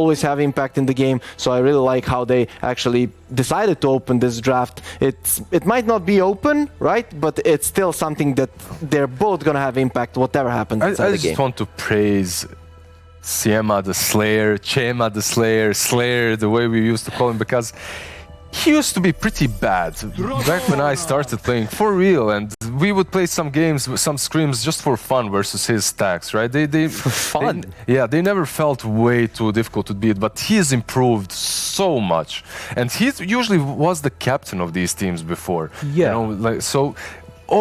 always have impact in the game. So I really like how they actually decided to open this draft. It might not be open, right? But it's still something that they're both gonna have impact, whatever happens inside the game. I just want to praise Siema the Slayer, Chema the Slayer, Slayer, the way we used to call him, because he used to be pretty bad back when I started playing, for real, and we would play some games, some scrims just for fun versus his stacks, right? For fun? They never felt way too difficult to beat, but he's improved so much. And he usually was the captain of these teams before. Yeah. You know, so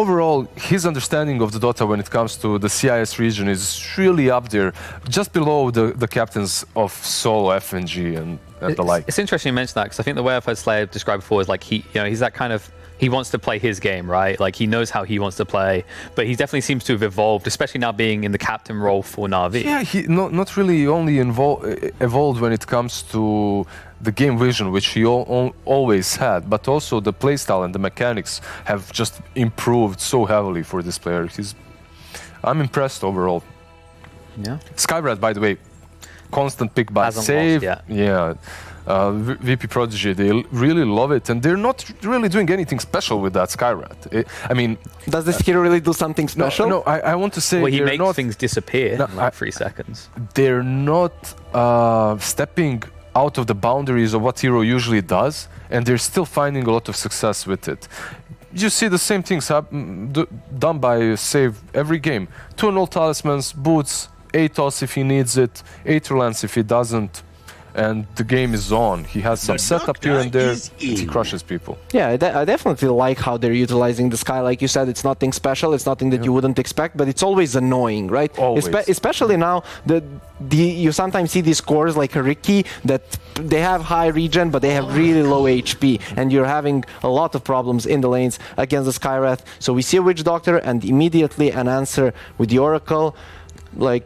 overall, his understanding of the Dota when it comes to the CIS region is really up there, just below the captains of Solo, FNG, and the like. It's interesting you mention that, because I think the way I've heard Slayer described before is like he's that kind of, he wants to play his game, right? Like he knows how he wants to play, but he definitely seems to have evolved, especially now being in the captain role for NaVi. Yeah, he not really only evolved when it comes to the game vision, which he always had, but also the playstyle and the mechanics have just improved so heavily for this player. I'm impressed overall. Yeah. Skywrath, by the way, constant pick by Hasn't save. lost, yeah. VP.Prodigy, they really love it, and they're not really doing anything special with that Skywrath. I mean, does this hero really do something special? No, I want to say, well, he makes things disappear in like 3 seconds. They're not stepping out of the boundaries of what hero usually does, and they're still finding a lot of success with it. You see the same things done by Save every game. 2-0 talismans, boots, Atos if he needs it, Aetherlands if he doesn't, and the game is on. He has some setup here and there, he crushes people. Yeah, I definitely like how they're utilizing the Sky. Like you said, it's nothing special, it's nothing that you wouldn't expect, but it's always annoying, right? Always. Especially now, you sometimes see these cores like a Ricky that they have high regen, but they have really low HP, and you're having a lot of problems in the lanes against the Skywrath. So we see a Witch Doctor, and immediately an answer with the Oracle. Like,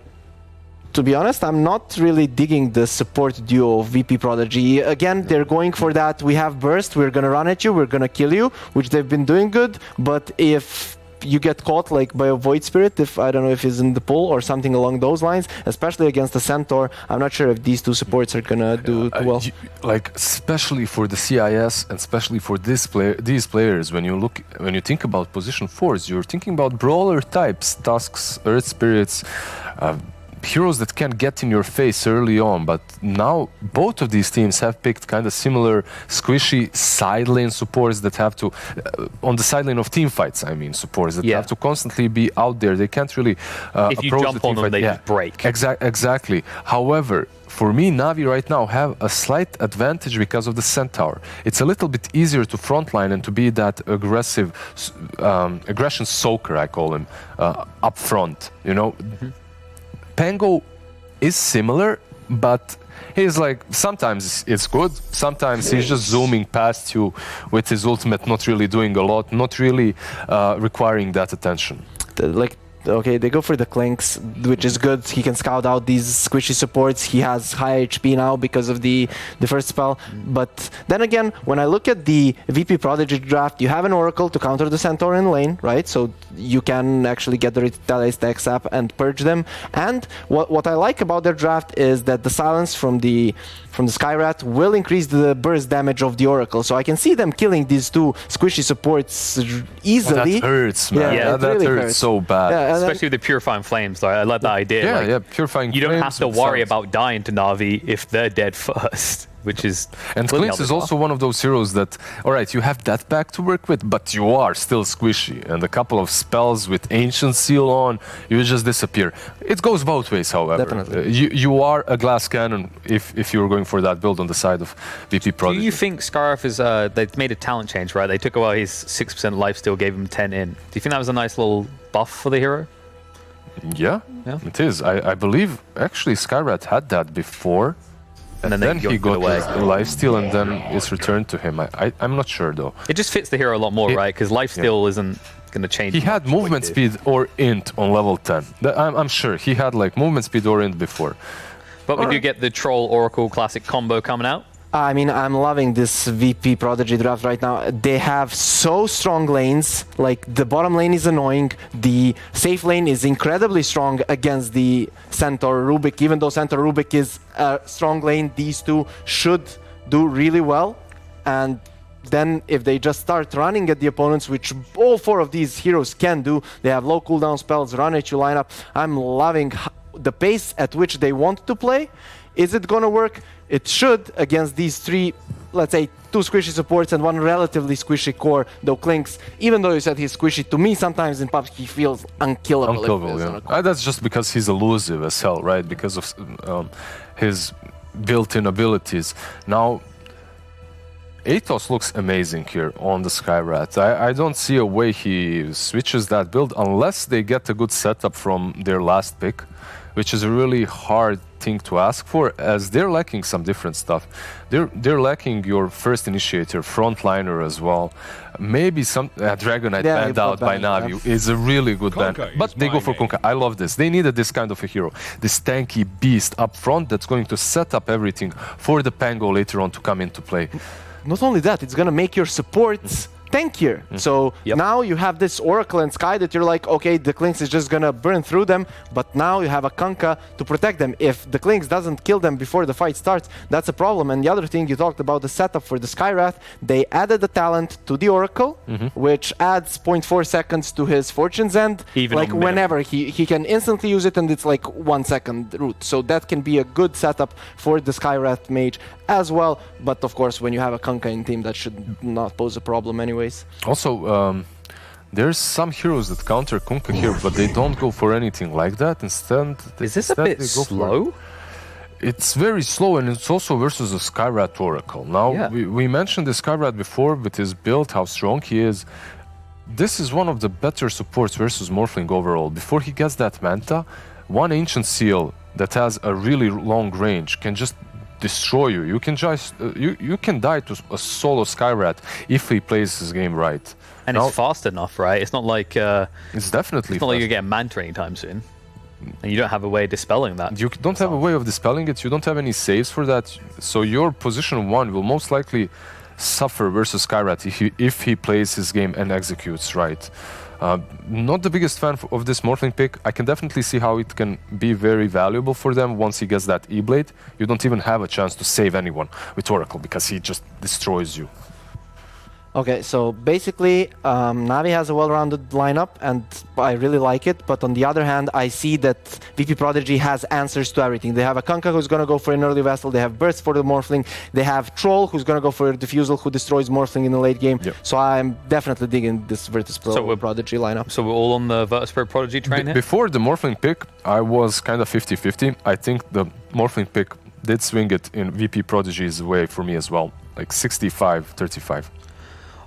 to be honest, I'm not really digging the support duo of VP.Prodigy. Again, they're going for that. We have burst, we're gonna run at you, we're gonna kill you, which they've been doing good. But if you get caught like by a Void Spirit, if I don't know if he's in the pool or something along those lines, especially against the Centaur, I'm not sure if these two supports are gonna do well. Like, especially for the CIS and especially for these players, when you think about position 4s, you're thinking about brawler types, Tusks, Earth Spirits, heroes that can get in your face early on, but now both of these teams have picked kind of similar squishy side lane supports that have to, on the side lane of team fights, I mean, supports that have to constantly be out there. They can't really if you jump on them, they just break. Exactly. However, for me, NaVi right now have a slight advantage because of the Centaur. It's a little bit easier to frontline and to be that aggressive, aggression soaker, I call him, up front, you know. Pango is similar, but he's like, sometimes it's good, sometimes he's just zooming past you with his ultimate, not really doing a lot, not really requiring that attention. Okay, they go for the Clinks, which is good. He can scout out these squishy supports. He has high HP now because of the first spell. But then again, when I look at the VP.Prodigy draft, you have an Oracle to counter the Centaur in lane, right? So you can actually get the Retaliate Stacks up and purge them. And what I like about their draft is that the silence from the Skywrath will increase the burst damage of the Oracle. So I can see them killing these two squishy supports easily. That hurts, man. Yeah, that really hurts so bad. Yeah, especially with the Purifying Flames, though. I like that idea. Yeah, like, Purifying you don't Flames have to worry about dying to NaVi if they're dead first, which is... And Clinks is also one of those heroes that, alright, you have that pack to work with, but you are still squishy. And a couple of spells with Ancient Seal on, you just disappear. It goes both ways, however. Definitely. You are a glass cannon if you're going for that build on the side of VP.Prodigy. Do you think Skywrath is... they've made a talent change, right? They took away his 6% lifesteal, gave him 10 in. Do you think that was a nice little buff for the hero? Yeah, it is. I believe actually Skywrath had that before, and then he got lifesteal and then it's returned to him. I'm not sure though. It just fits the hero a lot more, right? Because lifesteal isn't going to change. He had movement speed or int on level 10. I'm sure he had like movement speed or int before. But we do get the Troll Oracle Classic combo coming out. I mean, I'm loving this VP-Prodigy draft right now. They have so strong lanes. Like, the bottom lane is annoying. The safe lane is incredibly strong against the Centaur Rubik. Even though Centaur Rubik is a strong lane, these two should do really well. And then if they just start running at the opponents, which all 4 of these heroes can do, they have low cooldown spells, run at you lineup. I'm loving the pace at which they want to play. Is it going to work? It should against these 3, let's say, 2 squishy supports and 1 relatively squishy core, though Klinks, even though you said he's squishy, to me sometimes in PUBG he feels unkillable. Unkillable, yeah. That's just because he's elusive as hell, right? Because of his built-in abilities. Now, Atos looks amazing here on the Skyrat. I don't see a way he switches that build unless they get a good setup from their last pick, which is a really hard thing to ask for, as they're lacking some different stuff. They're lacking your first initiator, frontliner as well. Maybe some Dragonite banned out by NaVi is a really good ban, but they go for Kunkka. I love this. They needed this kind of a hero, this tanky beast up front that's going to set up everything for the Pango later on to come into play. Not only that, it's going to make your supports tankier. So now you have this Oracle and Sky that you're like, okay, the Klinks is just gonna burn through them, but now you have a Kunkka to protect them. If the Klinks doesn't kill them before the fight starts, that's a problem. And the other thing you talked about, the setup for the Skywrath, they added the talent to the Oracle, which adds 0.4 seconds to his Fortune's End. Even like whenever he can instantly use it, and it's like 1 second route. So that can be a good setup for the Skywrath mage as well. But of course, when you have a Kunkka in team, that should not pose a problem anyways. Also, there's some heroes that counter Kunkka here, but they don't go for anything like that. Instead, is this a bit slow? It's very slow, and it's also versus a Skyrat Oracle. Now, we mentioned the Skyrat before with his build, how strong he is. This is one of the better supports versus Morphling overall. Before he gets that Manta, one Ancient Seal that has a really long range can just destroy you. You can just you can die to a solo Skyrat if he plays his game right. And now, it's fast enough, right? It's not like it's definitely. It's not like you get Manta anytime soon, and you don't have a way of dispelling that. You don't have a way of dispelling it. You don't have any saves for that. So your position 1 will most likely suffer versus Skyrat if he plays his game and executes right. Not the biggest fan of this Morphling pick. I can definitely see how it can be very valuable for them once he gets that E-Blade. You don't even have a chance to save anyone with Oracle because he just destroys you. Okay, so basically, NaVi has a well-rounded lineup, and I really like it. But on the other hand, I see that VP-Prodigy has answers to everything. They have a Kunkka who's going to go for an early Vessel. They have Burst for the Morphling. They have Troll who's going to go for a Diffusal who destroys Morphling in the late game. Yep. So I'm definitely digging this Virtus.pro Prodigy lineup. So we're all on the Virtus.pro Prodigy train here? Before the Morphling pick, I was kind of 50-50. I think the Morphling pick did swing it in VP-Prodigy's way for me as well, like 65-35.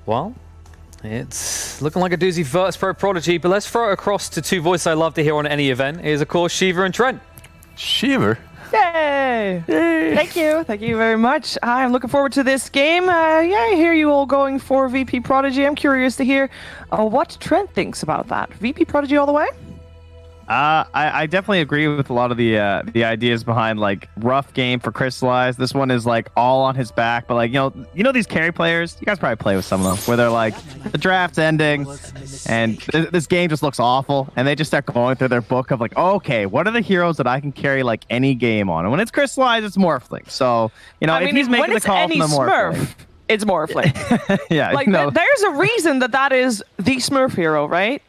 Well, it's looking like a doozy Virtus.pro Prodigy, but let's throw it across to 2 voices I love to hear on any event. Is of course Shiva and Trent. Shiva? Yay! Yay! Thank you very much. I'm looking forward to this game. I hear you all going for VP-Prodigy. I'm curious to hear what Trent thinks about that. VP-Prodigy all the way? I definitely agree with a lot of the ideas behind like rough game for Crystallize. This one is like all on his back, but like you know these carry players. You guys probably play with some of them where they're like the draft's ending, and this game just looks awful, and they just start going through their book of like, okay, what are the heroes that I can carry like any game on? And when it's Crystallize, it's Morphling. So if he's making the call from the Morphling, it's Morphling. Yeah, like there's a reason that is the Smurf hero, right?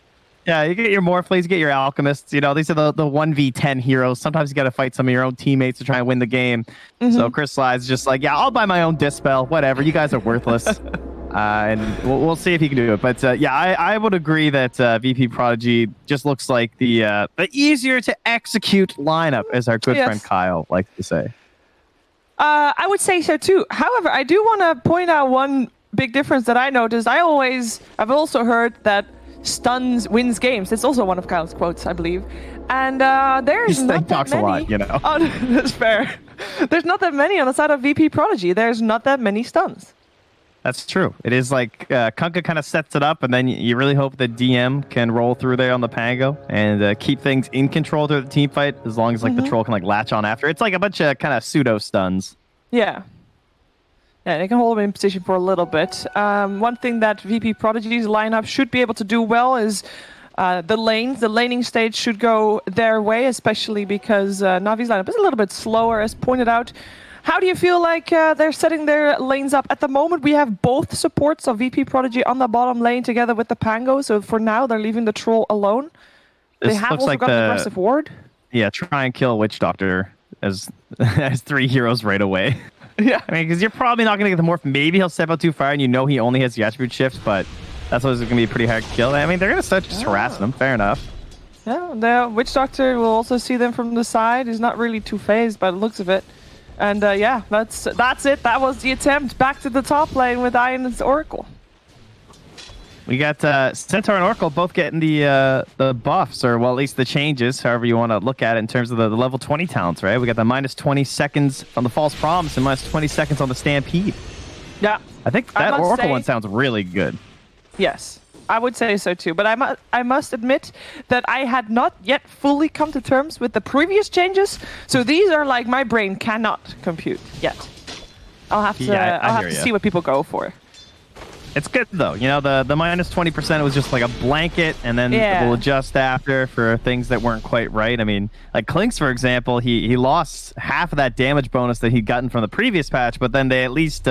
Yeah, you get your Morphleys, you get your Alchemists. These are the 1v10 heroes. Sometimes you got to fight some of your own teammates to try and win the game. So Crystallize is just like, yeah, I'll buy my own Dispel. Whatever, you guys are worthless. And we'll see if he can do it. But I would agree that VP-Prodigy just looks like the easier to execute lineup, as our good friend Kyle likes to say. I would say so too. However, I do want to point out one big difference that I noticed. I've also heard that stuns wins games. It's also one of Kyle's quotes, I believe. And there's not that many. He talks a lot, Oh, that's fair. There's not that many on the side of VP-Prodigy. There's not that many stuns. That's true. It is like Kunkka kind of sets it up, and then you really hope that DM can roll through there on the Pango and keep things in control through the team fight, as long as like the troll can like latch on after. It's like a bunch of kind of pseudo stuns. Yeah. Yeah, they can hold him in position for a little bit. One thing that VP.Prodigy's lineup should be able to do well is the lanes. The laning stage should go their way, especially because NaVi's lineup is a little bit slower, as pointed out. How do you feel like they're setting their lanes up? At the moment, we have both supports of VP.Prodigy on the bottom lane together with the Pango. So for now, they're leaving the Troll alone. They have also got an aggressive ward. Yeah, try and kill Witch Doctor as 3 heroes right away. Yeah. I mean, because you're probably not going to get the morph. Maybe he'll step out too far and you know he only has the attribute shift, but that's what's going to be pretty hard to kill. I mean, they're going to start just harassing him. Fair enough. Yeah, the Witch Doctor will also see them from the side. He's not really too phased by the looks of it. And yeah, that's it. That was the attempt. Back to the top lane with Ion's Oracle. We got Centaur and Oracle both getting the buffs, or well, at least the changes, however you want to look at it in terms of the level 20 talents, right? We got the minus 20 seconds on the False Promise and minus 20 seconds on the Stampede. Yeah. I think that Oracle one sounds really good. Yes, I would say so too. But I must admit that I had not yet fully come to terms with the previous changes. So these are like my brain cannot compute yet. I'll have to I'll have to see what people go for. It's good though. You know, the minus 20% was just like a blanket, and then we'll adjust after for things that weren't quite right. I mean, like Clinks, for example, he lost half of that damage bonus that he'd gotten from the previous patch, but then they at least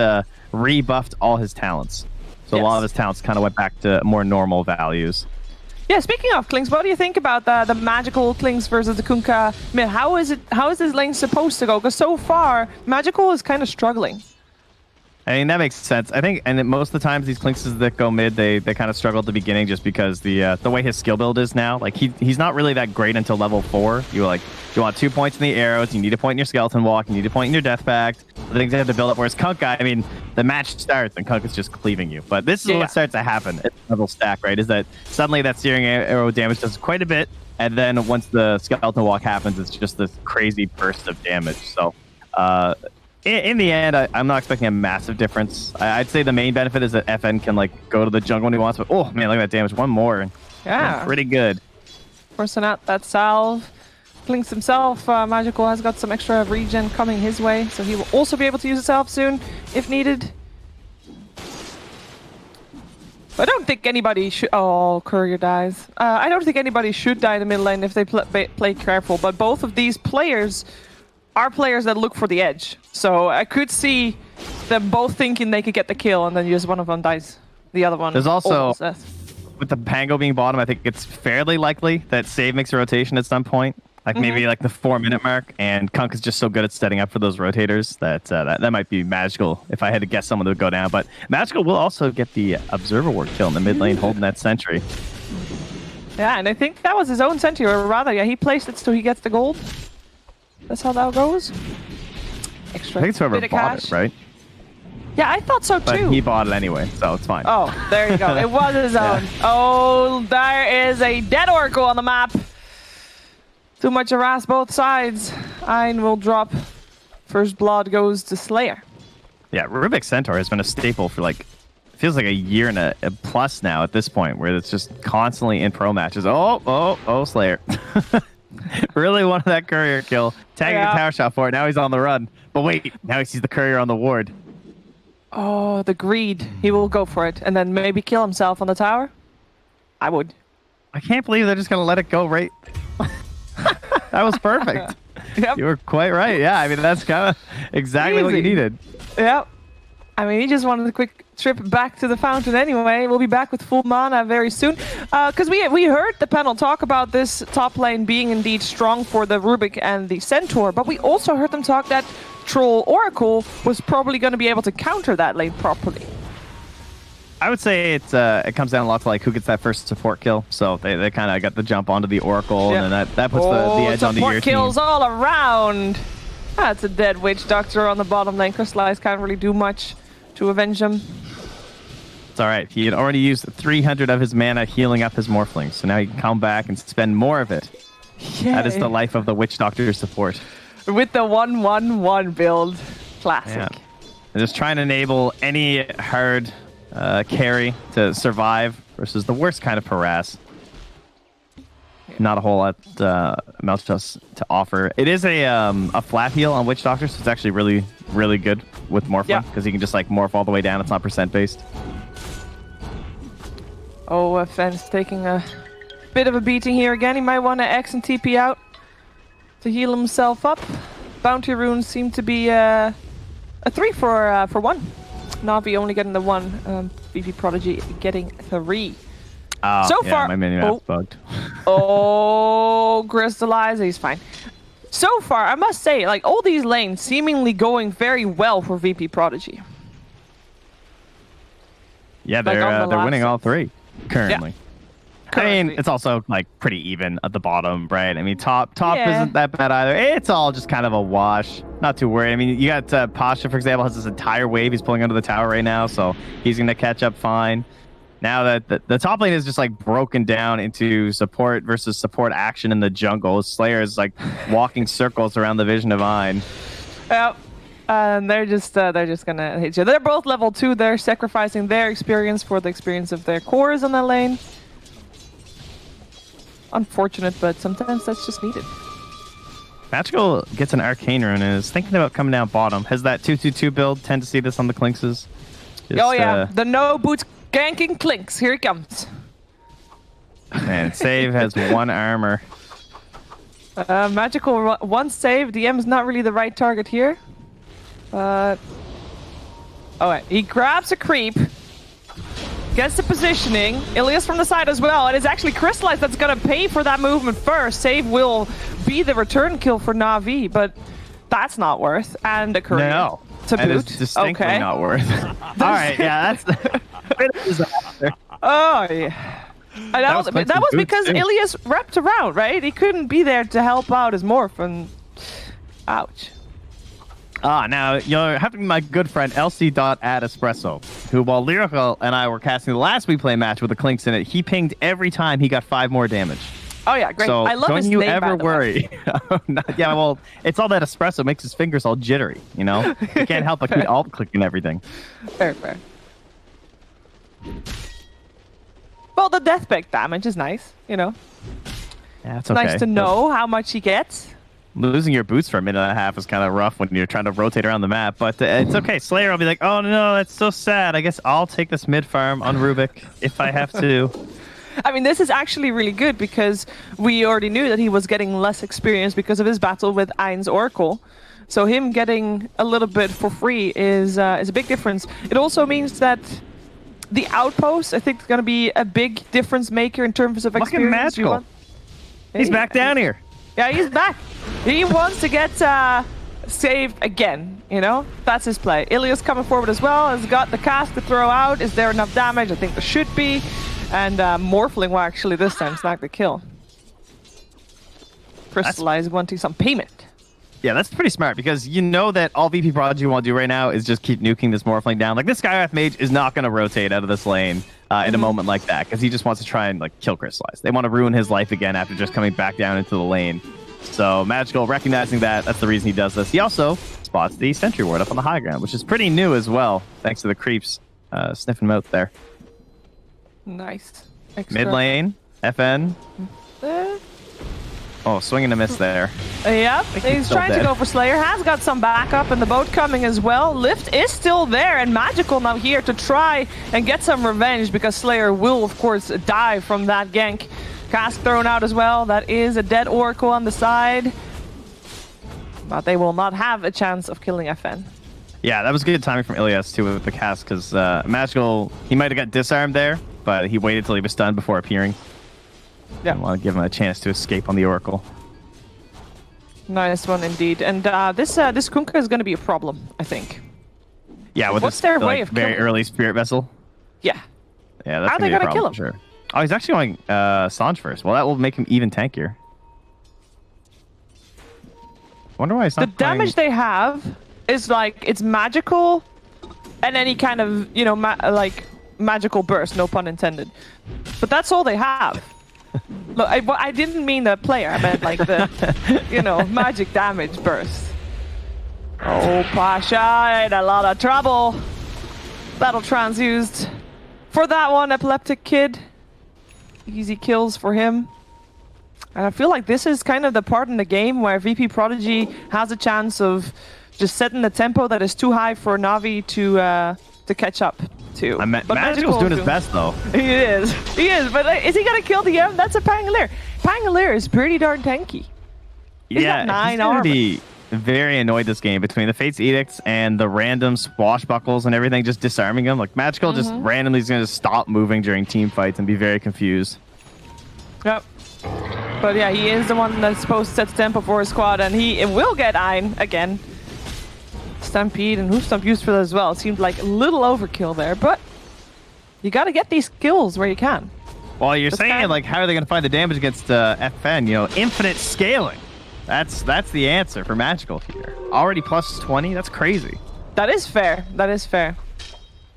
rebuffed all his talents. So a lot of his talents kind of went back to more normal values. Yeah, speaking of Clinks, what do you think about the magical Clinks versus the Kunkka mid? How is this lane supposed to go? Because so far, magical is kind of struggling. I mean, that makes sense. I think, and most of the times these Clinkses that go mid, they kind of struggle at the beginning just because the way his skill build is now. Like he's not really that great until level 4. You want 2 points in the arrows, you need a point in your skeleton walk, you need a point in your death pact. The things they have to build up. Whereas Kunkka, I mean, the match starts and Kunkka's just cleaving you. But this is what starts to happen at level stack, right? Is that suddenly that searing arrow damage does quite a bit, and then once the skeleton walk happens, it's just this crazy burst of damage. So. In the end, I'm not expecting a massive difference. I'd say the main benefit is that FN can like go to the jungle when he wants, but oh man, look at that damage. One more. Yeah. Pretty good. Forcing out that salve. Clinks himself, Magical has got some extra regen coming his way, so he will also be able to use himself soon, if needed. I don't think anybody should... Oh, Courier dies. I don't think anybody should die in the mid lane if they play careful, but both of these players are players that look for the edge. So I could see them both thinking they could get the kill, and then just one of them dies. The other one... There's also... With the Pango being bottom, I think it's fairly likely that Save makes a rotation at some point. Like maybe like the 4-minute mark, and Kunk is just so good at setting up for those rotators that that might be Magical if I had to guess someone that would go down. But Magical will also get the Observer Ward kill in the mid lane, holding that sentry. Yeah, and I think that was his own sentry, or rather, yeah, he placed it so he gets the gold. That's how that goes. Extra I think it's whoever bought it, right? Yeah, I thought so too. But he bought it anyway, so it's fine. Oh, there you go. It was his own. Oh, there is a dead Oracle on the map. Too much harass both sides. Ein will drop. First blood goes to Slayer. Yeah, Rubik's Centaur has been a staple for like, feels like a year and a plus now at this point, where it's just constantly in pro matches. Oh, Slayer. Really wanted that courier kill. Tagging a tower shot for it. Now he's on the run. But wait, now he sees the courier on the ward. Oh, the greed. He will go for it and then maybe kill himself on the tower. I would. I can't believe they're just going to let it go right. That was perfect. Yep. You were quite right. Yeah, I mean, that's kind of exactly what you needed. Yep. I mean, he just wanted a quick trip back to the fountain anyway. We'll be back with full mana very soon. Because we heard the panel talk about this top lane being indeed strong for the Rubik and the Centaur, but we also heard them talk that Troll Oracle was probably going to be able to counter that lane properly. I would say it comes down a lot to like who gets that first support kill. So they kind of got the jump onto the Oracle, and then that puts the edge onto your team. Support kills all around. That's a dead Witch Doctor on the bottom lane. Crystallize can't really do much to avenge him. It's all right. He had already used 300 of his mana healing up his Morphling, so now he can come back and spend more of it. Yay. That is the life of the Witch Doctor support. With the 1-1-1 build. Classic. Yeah. And just trying to enable any hard carry to survive versus the worst kind of harass. not a whole lot Meltos to offer. It is a flat heal on Witch Doctor, so it's actually really, really good with Morphling because he can just like morph all the way down. It's not percent based. Oh, Fenn's taking a bit of a beating here again. He might want to X and TP out to heal himself up. Bounty runes seem to be a 3 for 1. NaVi only getting the 1. VP.Prodigy getting 3. So far, my mini-map's bugged. Oh, Crystallize, he's fine. So far, I must say, like, all these lanes seemingly going very well for VP.Prodigy. Yeah, they're winning all 3 currently. Yeah. I mean, it's also like pretty even at the bottom, right? I mean, top isn't that bad either. It's all just kind of a wash. Not too worried. I mean, you got Pasha, for example, has this entire wave. He's pulling under the tower right now, so he's going to catch up fine. Now that the top lane is just like broken down into support versus support action in the jungle. Slayer is like walking circles around the Vision Divine. Yep. And they're just gonna hit you. They're both level 2. They're sacrificing their experience for the experience of their cores on that lane. Unfortunate, but sometimes that's just needed. Magical gets an Arcane Rune and is thinking about coming down bottom. Has that 2-2-2 build? Tend to see this on the Klinkses. Oh yeah, the no boots ganking Klinks. Here he comes. Man, Save has 1 armor. Magical 1 save. DM is not really the right target here. Oh, wait. He grabs a creep. Gets the positioning. Ilias from the side as well. And it's actually Crystallize that's going to pay for that movement first. Save will be the return kill for NaVi, but that's not worth. And a courier. No. To that boot. Is distinctly not worth. All right, yeah, that's a disaster. Oh, yeah. That was because Ilias wrapped around, right? He couldn't be there to help out his morph, and ouch. Now you're having my good friend LC.AdEspresso, who while Lyrical and I were casting the last WePlay match with the Klinks in it, he pinged every time he got 5 more damage. Oh yeah, great. So I love his name. Don't you name, ever worry. Yeah, well, it's all that espresso makes his fingers all jittery, you know? You can't help but keep alt clicking everything. Fair. Well, the death pick damage is nice, you know. Yeah, it's okay. Nice to know how much he gets. Losing your boots for a minute and a half is kind of rough when you're trying to rotate around the map, but it's okay. Slayer will be like, oh no, that's so sad. I guess I'll take this mid farm on Rubik if I have to. I mean, this is actually really good because we already knew that he was getting less experience because of his battle with Ain's Oracle. So him getting a little bit for free is a big difference. It also means that the outpost, I think, is going to be a big difference maker in terms of experience. Magical. He's back down here. Yeah, he's back. He wants to get saved again, you know? That's his play. Ilias coming forward as well. Has got the cast to throw out. Is there enough damage? I think there should be. And Morphling will actually this time snag the kill. Crystallize wanting some payment. Yeah, that's pretty smart because you know that all VP.Prodigy want to do right now is just keep nuking this Morphling down. Like, this Skywrath Mage is not going to rotate out of this lane in a moment like that because he just wants to try and like kill Crystallize. They want to ruin his life again after just coming back down into the lane. So Magical, recognizing that's the reason he does this. He also spots the Sentry Ward up on the high ground, which is pretty new as well, thanks to the creeps sniffing him out there. Nice. Mid lane, FN. Oh, swing and a miss there. Yep, he's trying to go for Slayer. Has got some backup and the boat coming as well. Lift is still there and Magical now here to try and get some revenge because Slayer will, of course, die from that gank. Cask thrown out as well. That is a dead Oracle on the side. But they will not have a chance of killing FN. Yeah, that was good timing from Ilias too with the cast because Magical, he might have got disarmed there, but he waited till he was stunned before appearing. Yeah, I want to give him a chance to escape on the Oracle. Nice one indeed. And this Kunkka is going to be a problem, I think. Yeah, with what's this their way of very killing? early Spirit Vessel. Yeah. Yeah, that's how are they going to kill him? Sure. Oh, he's actually going Sange first. Well, that will make him even tankier. Wonder why he's not the damage they have is like it's magical and any kind of, you know, like magical burst, no pun intended. But that's all they have. Look, I didn't mean the player. I meant like the, you know, magic damage burst. Oh, Pasha in a lot of trouble. Battle trans used for that one. Epileptic Kid. Easy kills for him. And I feel like this is kind of the part in the game where VP.Prodigy has a chance of just setting the tempo that is too high for NaVi to catch up to. But Magical's doing his best, though. He is. But is he going to kill the M? That's a Pangolier. Pangolier is pretty darn tanky. He's got 9 armor. He's very annoyed this game between the Fate's Edicts and the random swashbuckles and everything just disarming him. Like, Magical just randomly is going to stop moving during team fights and be very confused. Yep. But yeah, he is the one that's supposed to set the tempo for his squad, and he will get Ein again. Stampede and Hoof Stomp used for that as well. It seemed like a little overkill there, but you got to get these kills where you can. Well, you're saying, like, how are they going to find the damage against FN? You know, infinite scaling. That's the answer for Magical here. Already plus 20? That's crazy. That is fair. That is fair.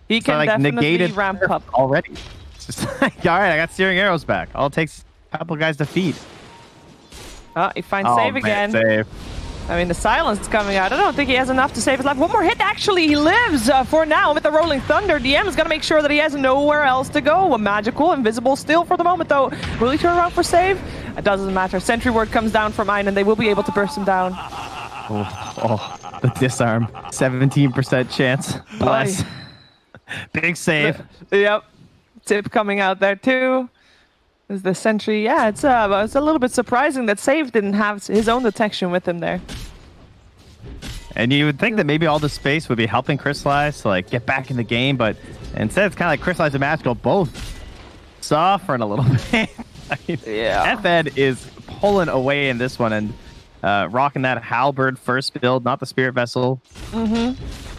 He can definitely ramp up. Already. It's just like, all right, I got steering arrows back. All it takes a couple guys to feed. Oh, he finds save again. Save. I mean, the silence is coming out. I don't think he has enough to save his life. One more hit, actually. He lives for now with the Rolling Thunder. DM is going to make sure that he has nowhere else to go. A Magical, invisible still for the moment, though. Will he turn around for save? It doesn't matter. Sentry Ward comes down from Ein, and they will be able to burst him down. Oh, the disarm. 17% chance. Bless. Big save. Yep. Tip coming out there, too. Is the sentry? Yeah, it's a little bit surprising that Save didn't have his own detection with him there. And you would think that maybe all the space would be helping Crystallize to like get back in the game, but instead it's kind of like Crystallize and Magical both suffering a little bit. I mean, yeah. FN is pulling away in this one and rocking that Halberd first build, not the Spirit Vessel.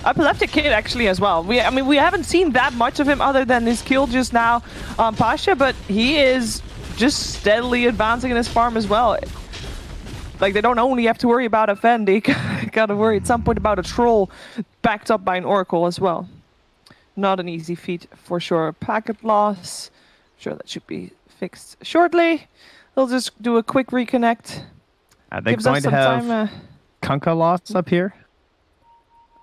Epileptic Kid actually as well. We haven't seen that much of him other than his kill just now on Pasha, but he is just steadily advancing in his farm as well. Like, they don't only have to worry about FN, they gotta worry at some point about a troll backed up by an Oracle as well. Not an easy feat for sure. Packet loss. Sure, that should be fixed shortly. They'll just do a quick reconnect. Are they going to have Kunkka loss up here?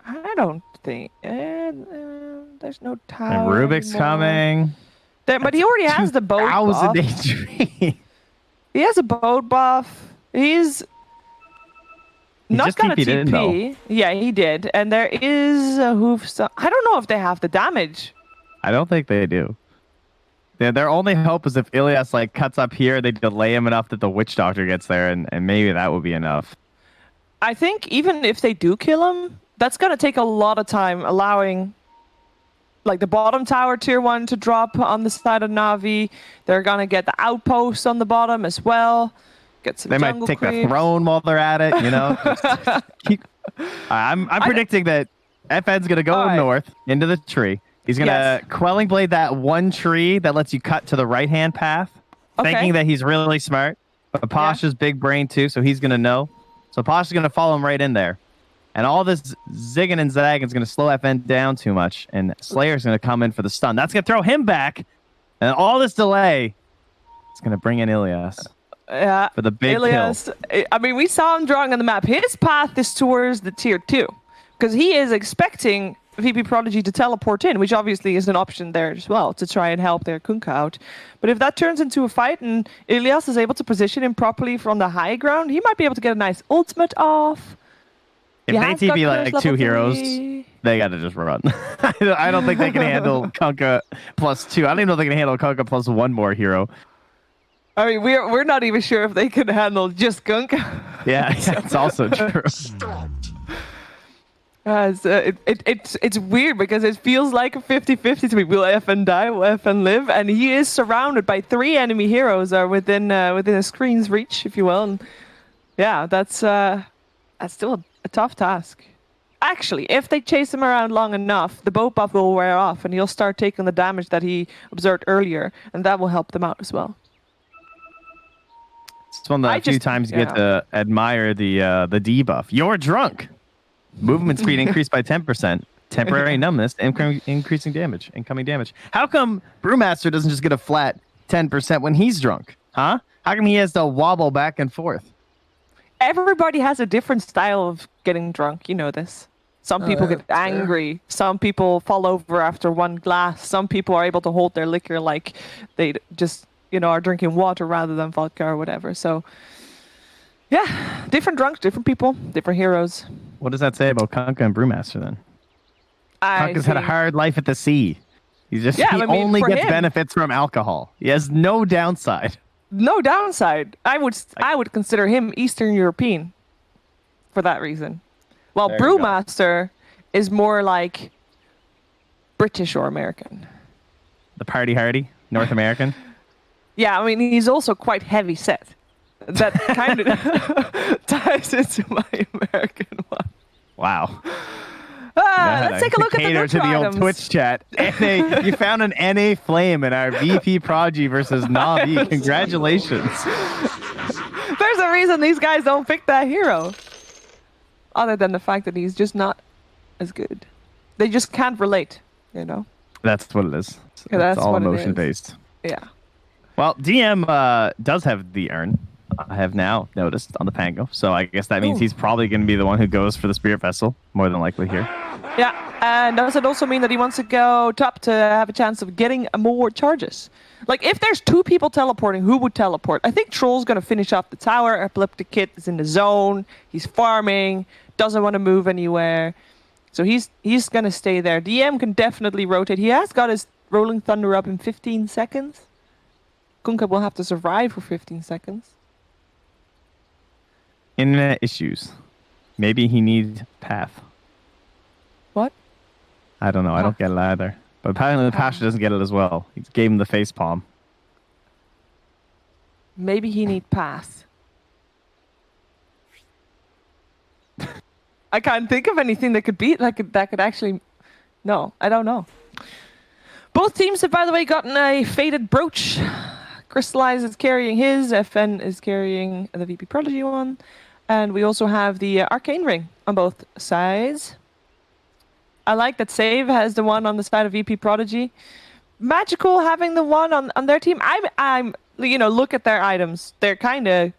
I don't think. There's no tower. And Rubik's coming. But he already has the boat buff. HP. He has a boat buff. He's not got a TP. Yeah, he did. And there is a hoof. I don't know if they have the damage. I don't think they do. Their only hope is if Ilias like cuts up here, they delay him enough that the Witch Doctor gets there, and maybe that would be enough. I think even if they do kill him, that's going to take a lot of time, allowing like the bottom tower tier 1 to drop on the side of NaVi. They're going to get the outpost on the bottom as well. Get some. They might take the throne while they're at it, you know. I'm predicting that FN's going to go north into the tree. He's going to Quelling Blade that one tree that lets you cut to the right-hand path, thinking that he's really smart. But Pasha's big brain too, so he's going to know. So Pasha's going to follow him right in there. And all this zigging and zagging is going to slow FN down too much. And Slayer's going to come in for the stun. That's going to throw him back. And all this delay is going to bring in Ilias. Yeah. For the big Ilias, kill. I mean, we saw him drawing on the map. His path is towards the tier 2. Because he is expecting VP.Prodigy to teleport in, which obviously is an option there as well to try and help their Kunkka out. But if that turns into a fight and Ilias is able to position him properly from the high ground, he might be able to get a nice ultimate off. If they TP like 2 heroes, they got to just run. I don't think they can handle Kunkka plus 2. I don't even know if they can handle Kunkka plus 1 more hero. I mean, we're not even sure if they can handle just Kunkka. Yeah, it's also true. It's weird because it feels like a 50-50 to me. Will FN die? Will FN live? And he is surrounded by 3 enemy heroes within a screen's reach, if you will. And yeah, that's still a tough task. Actually, if they chase him around long enough, the boat buff will wear off and he'll start taking the damage that he observed earlier, and that will help them out as well. It's one of the few times you get to admire the debuff. You're drunk. Movement speed increased by 10%. Temporary numbness, increasing damage, incoming damage. How come Brewmaster doesn't just get a flat 10% when he's drunk? Huh? How come he has to wobble back and forth? Everybody has a different style of getting drunk. You know this. Some people get angry. Some people fall over after 1 glass. Some people are able to hold their liquor like they just are drinking water rather than vodka or whatever. So, yeah, different drunks, different people, different heroes. What does that say about Kunkka and Brewmaster then? Kunkka's had a hard life at the sea. He only gets benefits from alcohol. He has no downside. No downside. I would consider him Eastern European for that reason. While Brewmaster is more like British or American. The party hardy, North American. Yeah, I mean, he's also quite heavy set. That kind of ties into my American one. Wow. Let's take a look at the cater to the old Twitch chat. You found an NA flame in our VP.Prodigy versus NaVi. Congratulations. There's a reason these guys don't pick that hero. Other than the fact that he's just not as good. They just can't relate, That's what it is. That's it's all what emotion based. Yeah. Well, DM does have the urn. I have now noticed on the Pango. So I guess that means he's probably going to be the one who goes for the Spirit Vessel, more than likely here. Yeah, and does it also mean that he wants to go top to have a chance of getting more charges? Like, if there's 2 people teleporting, who would teleport? I think Troll's going to finish off the tower. Epileptic Kid is in the zone. He's farming, doesn't want to move anywhere. So he's going to stay there. DM can definitely rotate. He has got his Rolling Thunder up in 15 seconds. Kunkka will have to survive for 15 seconds. Internet issues. Maybe he needs path. What? I don't know. I don't get it either. But apparently the Pasha doesn't get it as well. He gave him the face palm. Maybe he need pass. I can't think of anything that could beat that could actually. No, I don't know. Both teams have, by the way, gotten a faded brooch. Crystallize is carrying his. FN is carrying the VP.Prodigy one. And we also have the Arcane Ring on both sides. I like that Save has the one on the side of VP.Prodigy. Magical having the one on their team. I'm look at their items. They're kind of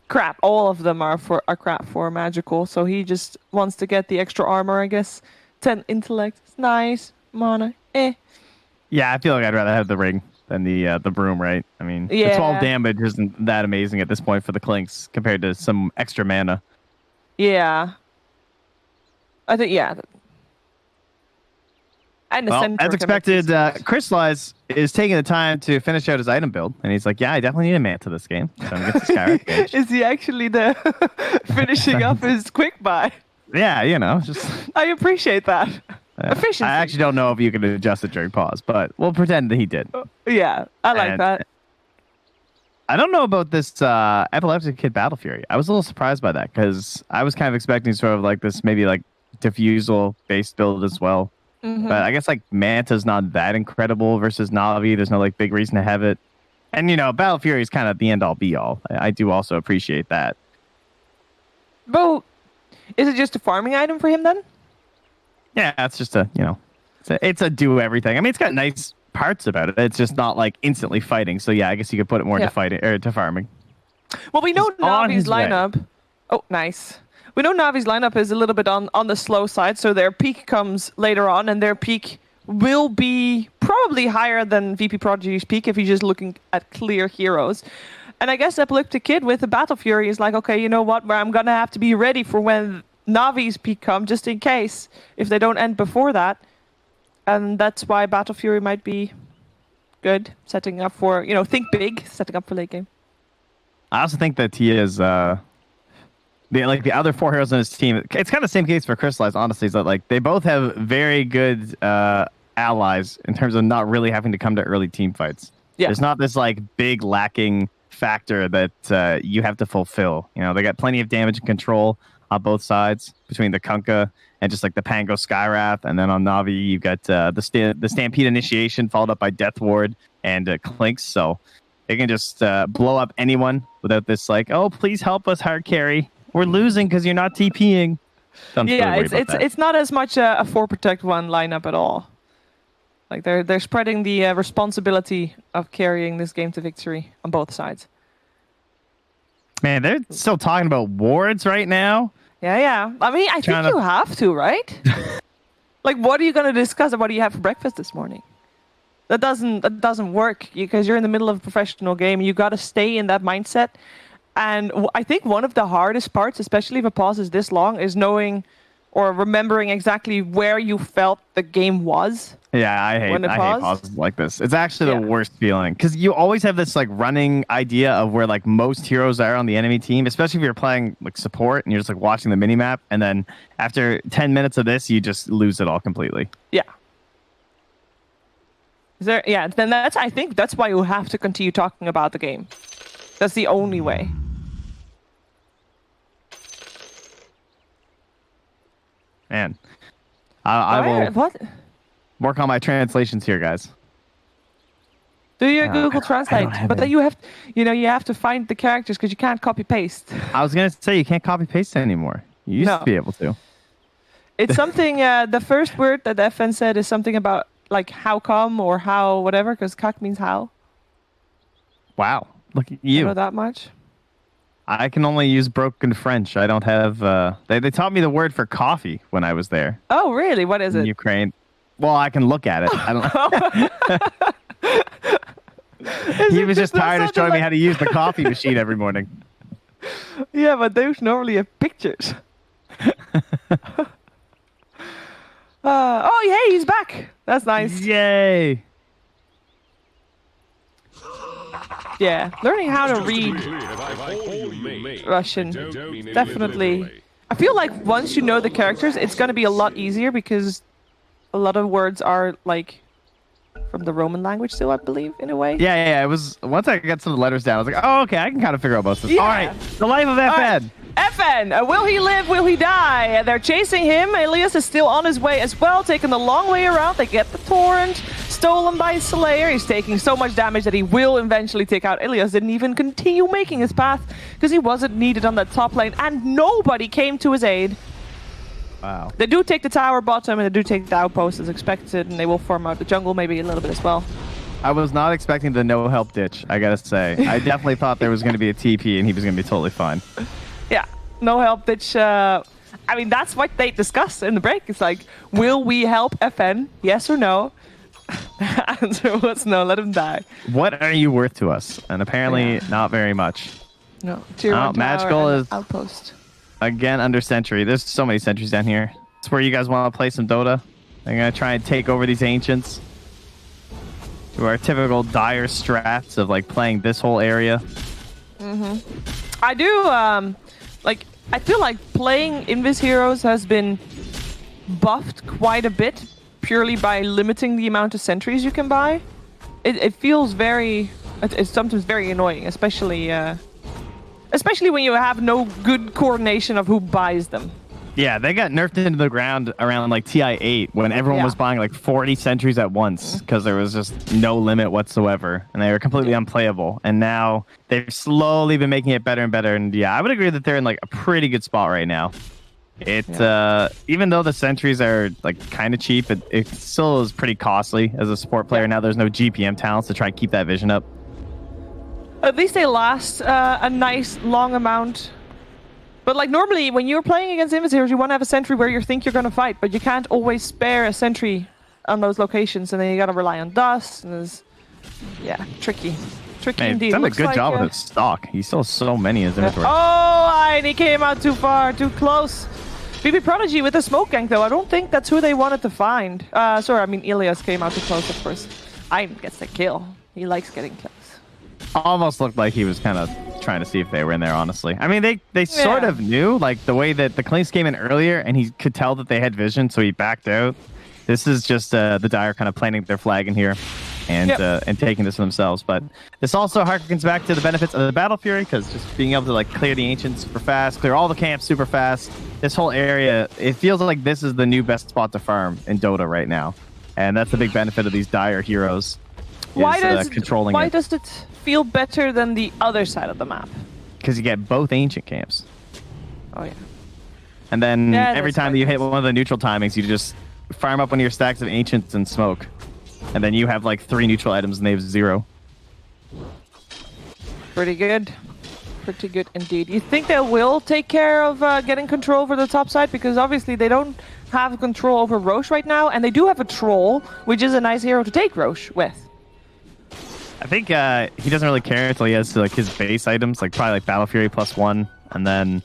crap. All of them are crap for Magical. So he just wants to get the extra armor, I guess. 10 intellect. It's nice. Mana. Yeah, I feel like I'd rather have the ring than the broom, right? I mean, the 12 damage isn't that amazing at this point for the Clinks compared to some extra mana. Yeah. I think, And well, as expected, Crystallize is taking the time to finish out his item build, and he's like, "Yeah, I definitely need a Manta this game." So I'm gonna get the Skywrath Gauge. Is he actually the finishing up his quick buy? Yeah, just. I appreciate that. Efficiency. I actually don't know if you can adjust it during pause, but we'll pretend that he did. Yeah, I like that. I don't know about this Epileptic Kid Battle Fury. I was a little surprised by that because I was kind of expecting sort of like this maybe like Diffusal based build as well. Mm-hmm. But I guess like Manta's not that incredible versus NaVi. There's no like big reason to have it. And Battle Fury is kind of the end all be all. I do also appreciate that. But is it just a farming item for him then? Yeah, it's just it's a do everything. I mean, it's got nice parts about it. It's just not like instantly fighting. So yeah, I guess you could put it more to fighting or to farming. Well, we know NaVi's lineup. Oh, nice. We know NaVi's lineup is a little bit on the slow side, so their peak comes later on, and their peak will be probably higher than VP.Prodigy's peak if you're just looking at clear heroes. And I guess Epileptic Kid with the Battle Fury is like, okay, you know what? Where I'm gonna have to be ready for when NaVi's peak come, just in case if they don't end before that. And that's why Battle Fury might be good, setting up for think big, setting up for late game. I also think that he is the other 4 heroes on his team. It's kind of the same case for Crystallize, honestly, is that like they both have very good allies in terms of not really having to come to early team fights. Yeah. There's not this like big lacking factor that you have to fulfill. They got plenty of damage and control on both sides between the Kunkka and just like the Pango Skywrath, and then on NaVi you've got the Stampede Initiation followed up by Death Ward and Clinks, so they can just blow up anyone without this like, oh please help us hard carry, we're losing because you're not TPing. It's not as much a 4 Protect 1 lineup at all. Like they're spreading the responsibility of carrying this game to victory on both sides. Man, they're still talking about wards right now. Yeah. I mean, I think you have to, right? Like, what are you going to discuss? What do you have for breakfast this morning? that doesn't work because you're in the middle of a professional game. You got to stay in that mindset. And I think one of the hardest parts, especially if a pause is this long, is knowing or remembering exactly where you felt the game was. Yeah, I hate pauses like this. It's actually the worst feeling because you always have this like running idea of where like most heroes are on the enemy team, especially if you're playing like support and you're just like watching the minimap, and then after 10 minutes of this, you just lose it all completely. Yeah. Then I think that's why you have to continue talking about the game. That's the only way. Man, I will What? work on my translations here, guys. Do your Google Translate, but then you have to find the characters because you can't copy paste. I was gonna say you can't copy paste anymore. You used to be able to. It's something. The first word that FN said is something about like how come or how whatever, because kak means how. Wow, look at you. I know that much. I can only use broken French. I don't have. They taught me the word for coffee when I was there. Oh, really? What is it? In Ukraine. Well, I can look at it. I don't. He was just tired of showing me how to use the coffee machine every morning. Yeah, but those normally have pictures. Oh, hey, he's back. That's nice. Yay. Yeah, learning how to read Russian, definitely. I feel like once you know the characters, it's going to be a lot easier because a lot of words are like from the Roman language still, I believe, in a way. Yeah. It was once I got some of the letters down, I was like, oh, okay, I can kind of figure out most of this. Yeah. All right, the life of FN. FN, will he live? Will he die? They're chasing him. Elias is still on his way as well, taking the long way around. They get the torrent, stolen by Slayer. He's taking so much damage that he will eventually take out. Elias didn't even continue making his path because he wasn't needed on that top lane, and nobody came to his aid. Wow. They do take the tower bottom, and they do take the outpost as expected, and they will farm out the jungle maybe a little bit as well. I was not expecting the no-help ditch, I gotta say. I definitely thought there was going to be a TP, and he was going to be totally fine. Yeah, no help ditch. I mean, that's what they discussed in the break. It's like, will we help FN? Yes or no? The answer was no, let him die. What are you worth to us? And apparently not very much. No. Tier 1 Magical is outpost. Again under sentry. There's so many sentries down here. It's where you guys want to play some Dota. I'm going to try and take over these ancients. To our typical dire strats of like playing this whole area. I do, I feel like playing Invis Heroes has been buffed quite a bit purely by limiting the amount of sentries you can buy. It feels it's sometimes very annoying, especially when you have no good coordination of who buys them. Yeah, they got nerfed into the ground around like TI8 when everyone was buying like 40 sentries at once because there was just no limit whatsoever and they were completely unplayable. And now they've slowly been making it better and better. And yeah, I would agree that they're in like a pretty good spot right now. Even though the sentries are like kind of cheap, it still is pretty costly as a support player. Now there's no GPM talents to try and keep that vision up. At least they last a nice long amount. But like normally when you're playing against Invis Heroes, you want to have a sentry where you think you're going to fight, but you can't always spare a sentry on those locations, and then you got to rely on dust. And it's, tricky. Tricky indeed. He's done a good job with his stock. He still has so many in his inventory. Oh, and he came out too far, too close. VP.Prodigy with the smoke gank, though. I don't think that's who they wanted to find. Elias came out too close at first. Ein gets the kill. He likes getting kills. Almost looked like he was kind of trying to see if they were in there, honestly. I mean, they sort of knew, like the way that the Clinks came in earlier, and he could tell that they had vision, so he backed out. This is just the Dire kind of planting their flag in here and taking this for themselves. But this also harkens back to the benefits of the Battle Fury, because just being able to like clear the Ancients super fast, clear all the camps super fast. This whole area, it feels like this is the new best spot to farm in Dota right now. And that's the big benefit of these Dire heroes. Why does it feel better than the other side of the map? Because you get both ancient camps. Oh yeah. And then every time that you hit one of the neutral timings, you just farm up one of your stacks of ancients and smoke. And then you have like 3 neutral items and they have 0. Pretty good. Pretty good indeed. You think they will take care of getting control over the top side? Because obviously they don't have control over Roche right now, and they do have a troll, which is a nice hero to take Roche with. I think he doesn't really care until he has like his base items, like probably like Battle Fury +1, and then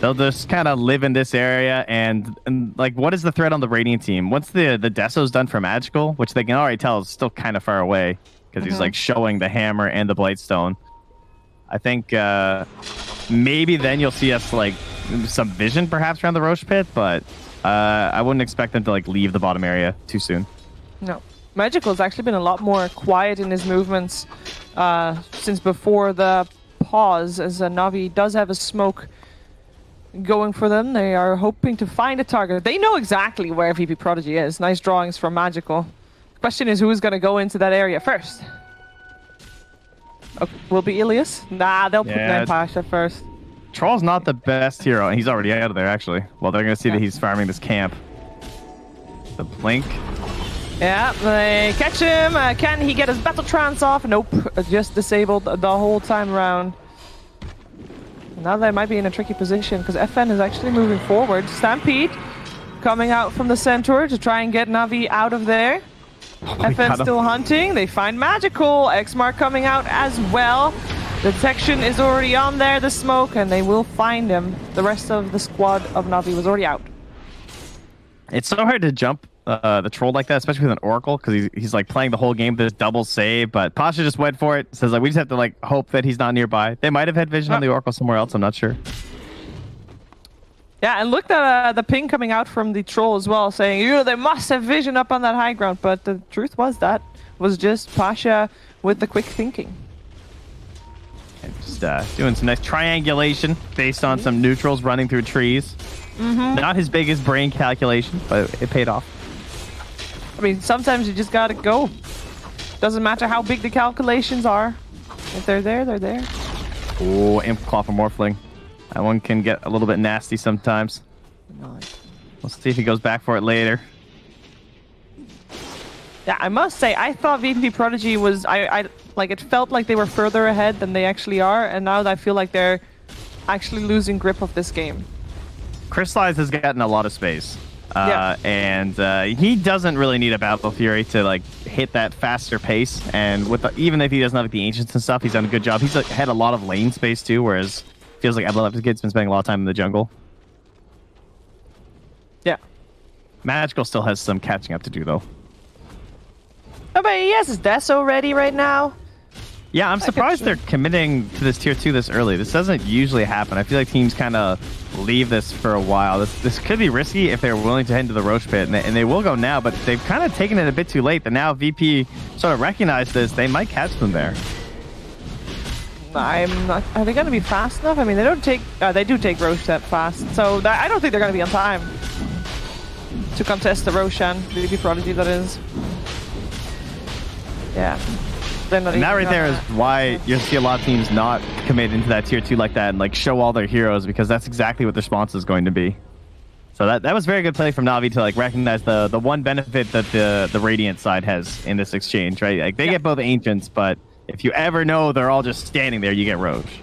they'll just kind of live in this area. And like, what is the threat on the Radiant team? Once the Deso's done for Magical, which they can already tell is still kind of far away because he's like showing the hammer and the Blightstone. I think maybe then you'll see us like some vision perhaps around the Roche pit, but I wouldn't expect them to like leave the bottom area too soon. No. Magical's actually been a lot more quiet in his movements since before the pause, as NaVi does have a smoke going for them. They are hoping to find a target. They know exactly where VP.Prodigy is. Nice drawings from Magical. The question is who's going to go into that area first? Okay, will be Ilias? Nah, they'll put Pasha first. Troll's not the best hero, and he's already out of there, actually. Well, they're going to see that he's farming this camp. The Blink. Yeah, they catch him. Can he get his Battle Trance off? Nope, just disabled the whole time around. Now they might be in a tricky position, because FN is actually moving forward. Stampede coming out from the Centaur to try and get NaVi out of there. FN still hunting. They find Magical. X-Mark coming out as well. Detection is already on there, the smoke, and they will find him. The rest of the squad of NaVi was already out. It's so hard to jump the troll like that, especially with an Oracle, because he's like playing the whole game with this double save, but Pasha just went for it. Says like, we just have to like hope that he's not nearby. They might have had vision on the Oracle somewhere else, I'm not sure. Yeah, and look at the ping coming out from the troll as well, saying, you know, they must have vision up on that high ground, but the truth was that was just Pasha with the quick thinking. And just doing some nice triangulation based on some neutrals running through trees. Not his biggest brain calculation, but it paid off. I mean, sometimes you just gotta go. Doesn't matter how big the calculations are. If they're there, they're there. Oh, Imp Claw for Morphling. That one can get a little bit nasty sometimes. Nice. We'll see if he goes back for it later. Yeah, I must say, I thought VP.Prodigy was... I like, it felt like they were further ahead than they actually are, and now I feel like they're actually losing grip of this game. Crystallize has gotten a lot of space. And he doesn't really need a Battle Fury to like hit that faster pace. And with even if he doesn't have like, the Ancients and stuff, he's done a good job. He's like, had a lot of lane space too, whereas feels like Kid's been spending a lot of time in the jungle. Yeah. Magical still has some catching up to do though. Oh, but he has his Deso ready right now. Yeah, I'm surprised they're committing to this tier 2 this early. This doesn't usually happen. I feel like teams kind of leave this for a while. This could be risky if they're willing to head into the Roche pit, and they will go now, but they've kind of taken it a bit too late. But now VP sort of recognized this. They might catch them there. I'm not... Are they going to be fast enough? I mean, they don't take... they do take Roche that fast, so I don't think they're going to be on time to contest the Roshan, VP.Prodigy, that is. Yeah. And that right there is why you'll see a lot of teams not commit into that tier 2 like that and like show all their heroes, because that's exactly what the response is going to be. So that was very good play from NaVi to like recognize the one benefit that the Radiant side has in this exchange, right? Like they get both Ancients, but if you ever know they're all just standing there, you get Roche.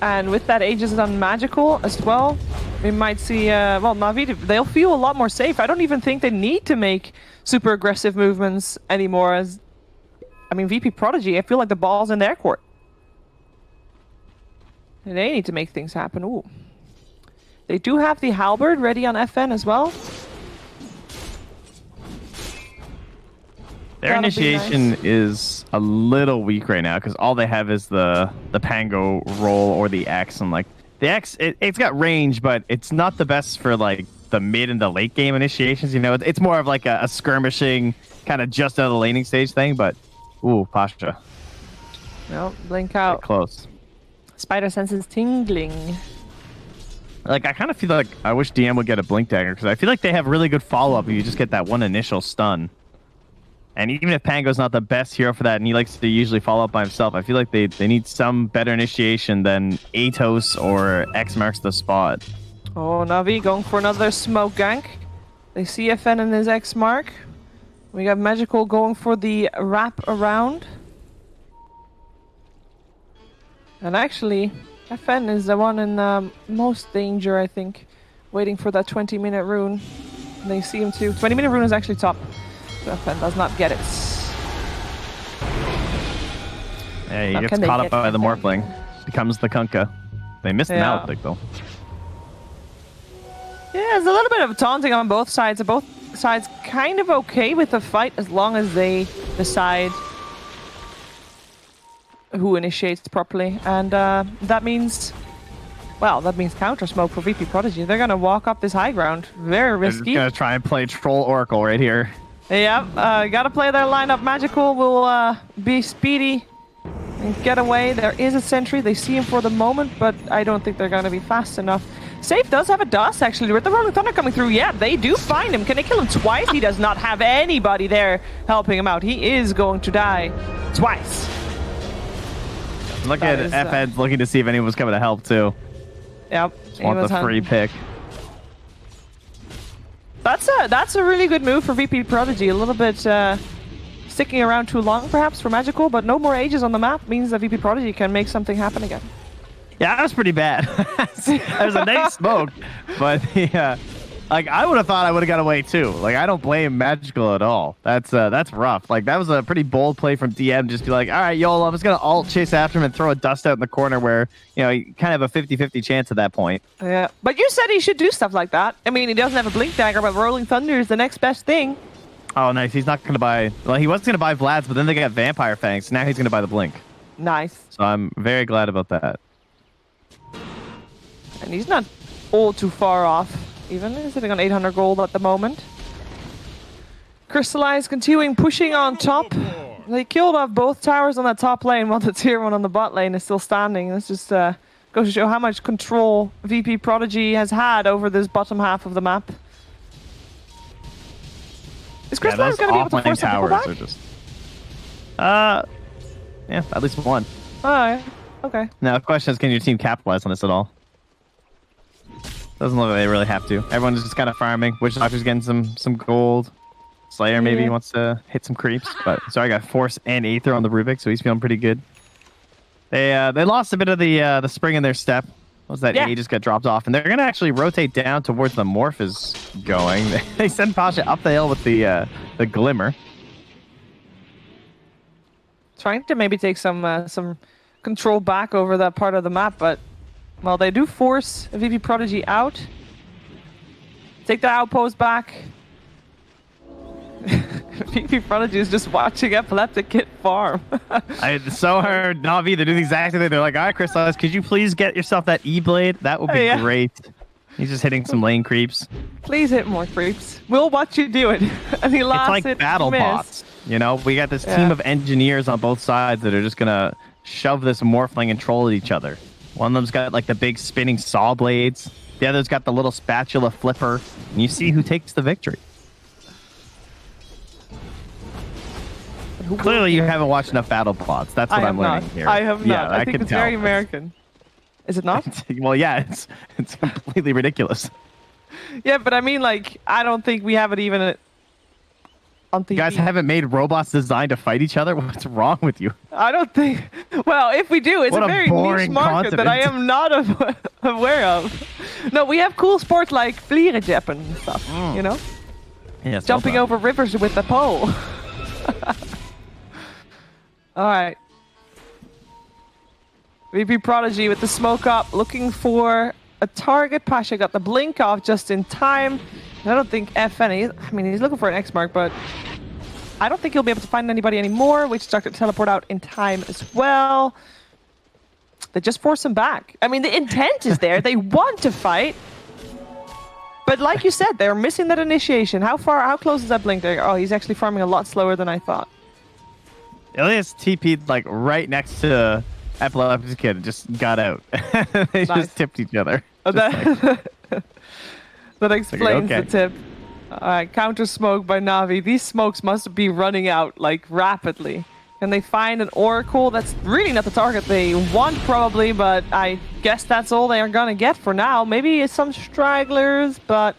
And with that Aegis on Magical as well, we might see, well, NaVi, they'll feel a lot more safe. I don't even think they need to make super aggressive movements anymore. As I mean, VP.Prodigy, I feel like the ball's in their court. And they need to make things happen. Ooh. They do have the Halberd ready on FN as well. Their initiation is a little weak right now because all they have is the Pango roll or the X, and like the X, it's got range, but it's not the best for like the mid and the late game initiations. You know, it's more of like a skirmishing kind of just out of the laning stage thing. But ooh, Pasha. No, blink out. Get close. Spider sense is tingling. Like I kind of feel like I wish DM would get a blink dagger because I feel like they have really good follow up if you just get that one initial stun. And even if Pango's not the best hero for that, and he likes to usually follow up by himself, I feel like they need some better initiation than Atos or X marks the spot. Oh, NaVi going for another smoke gank. They see FN in his X mark. We got Magical going for the wrap around. And actually, FN is the one in most danger, I think. waiting for that 20-minute rune. They see him too. 20-minute rune is actually top. FN does not get it. Yeah, he Now, gets can they caught up get by the FN? Morphling. Becomes the Kunkka. They missed the Yeah. Maledict though. Yeah, there's a little bit of taunting on both sides. Both sides kind of okay with the fight as long as they decide who initiates properly. And that means, well, that means counter smoke for VP.Prodigy. They're going to walk up this high ground. Very They're just risky. gonna try and play Troll Oracle right here. Yeah, got to play their lineup. Magical will be speedy and get away. There is a sentry. They see him for the moment, but I don't think they're going to be fast enough. Safe does have a dust, actually. With the Rolling Thunder coming through, yeah, they do find him. Can they kill him twice? He does not have anybody there helping him out. He is going to die twice. Look That at is, FN's looking to see if anyone was coming to help too. Yep. he Want was the free pick. That's a really good move for VP.Prodigy. A little bit sticking around too long, perhaps, for Magical, but no more ages on the map means that VP.Prodigy can make something happen again. Yeah, that was pretty bad. There's a nice smoke, but yeah, like I would have thought I would have got away too. Like I don't blame Magical at all. That's rough. Like that was a pretty bold play from DM. Just be like, all right, YOLO, I'm just gonna alt chase after him and throw a dust out in the corner where you kind of have a 50-50 chance at that point. Yeah, but you said he should do stuff like that. I mean, he doesn't have a Blink Dagger, but Rolling Thunder is the next best thing. Oh, nice. He's not gonna buy. Well, he was gonna buy Vlad's, but then they got Vampire Fangs. So now he's gonna buy the Blink. Nice. So I'm very glad about that. And he's not all too far off, even. He's sitting on 800 gold at the moment. Crystallize continuing pushing on top. They killed off both towers on that top lane, while the tier 1 on the bot lane is still standing. This just goes to show how much control VP.Prodigy has had over this bottom half of the map. Is Crystallize going to be able to force the people back? Are just. Yeah, at least one. Oh, yeah. Okay. Now the question is, can your team capitalize on this at all? Doesn't look like they really have to. Everyone's just kind of farming. Witch Doctor's getting some gold. Slayer maybe wants to hit some creeps, but sorry, I got Force and Aether on the Rubik, so he's feeling pretty good. They lost a bit of the spring in their step. What was that? Yeah. A just got dropped off, and they're gonna actually rotate down towards the Morph is going. They send Pasha up the hill with the Glimmer. Trying to maybe take some control back over that part of the map, but well, they do force VP.Prodigy out. Take the outpost back. VP.Prodigy is just watching Epileptic get farm. I so heard NaVi. They're doing exactly that. They're like, all right, Crystallize, could you please get yourself that E-Blade? That would be great. He's just hitting some lane creeps. Please hit more creeps. We'll watch you do it. And he last It's like battle bots. You know, we got this team of engineers on both sides that are just gonna shove this Morphling and troll at each other. One of them's got like the big spinning saw blades. The other's got the little spatula flipper. And you see who takes the victory. Clearly, you haven't watched enough battle plots. That's what I'm learning here. I have not. Yeah, I think it's very American. Is it not? Well, yeah, it's completely ridiculous. Yeah, but I mean, like, I don't think we have it even on TV. You guys haven't made robots designed to fight each other? What's wrong with you? I don't think. Well, if we do, it's What a a very niche boring market that I continent. am not aware of. No, we have cool sports like vlierenjeppen and stuff, you know? Yeah, Jumping over rivers with the pole. All right. VP.Prodigy with the smoke up, looking for a target. Pasha got the blink off just in time. I don't think FN, he's looking for an X mark, but I don't think he'll be able to find anybody anymore. Witch Doctor teleport out in time as well. They just force him back. I mean, the intent is there. They want to fight. But like you said, they're missing that initiation. How close is that blink there? Oh, he's actually farming a lot slower than I thought. Elias TP'd like right next to Epileptic Kid and just got out. They just tipped each other. That explains okay. the tip. All right, counter smoke by NaVi. These smokes must be running out like rapidly. Can they find an Oracle? That's really not the target they want probably, but I guess that's all they are gonna get for now. Maybe it's some stragglers, but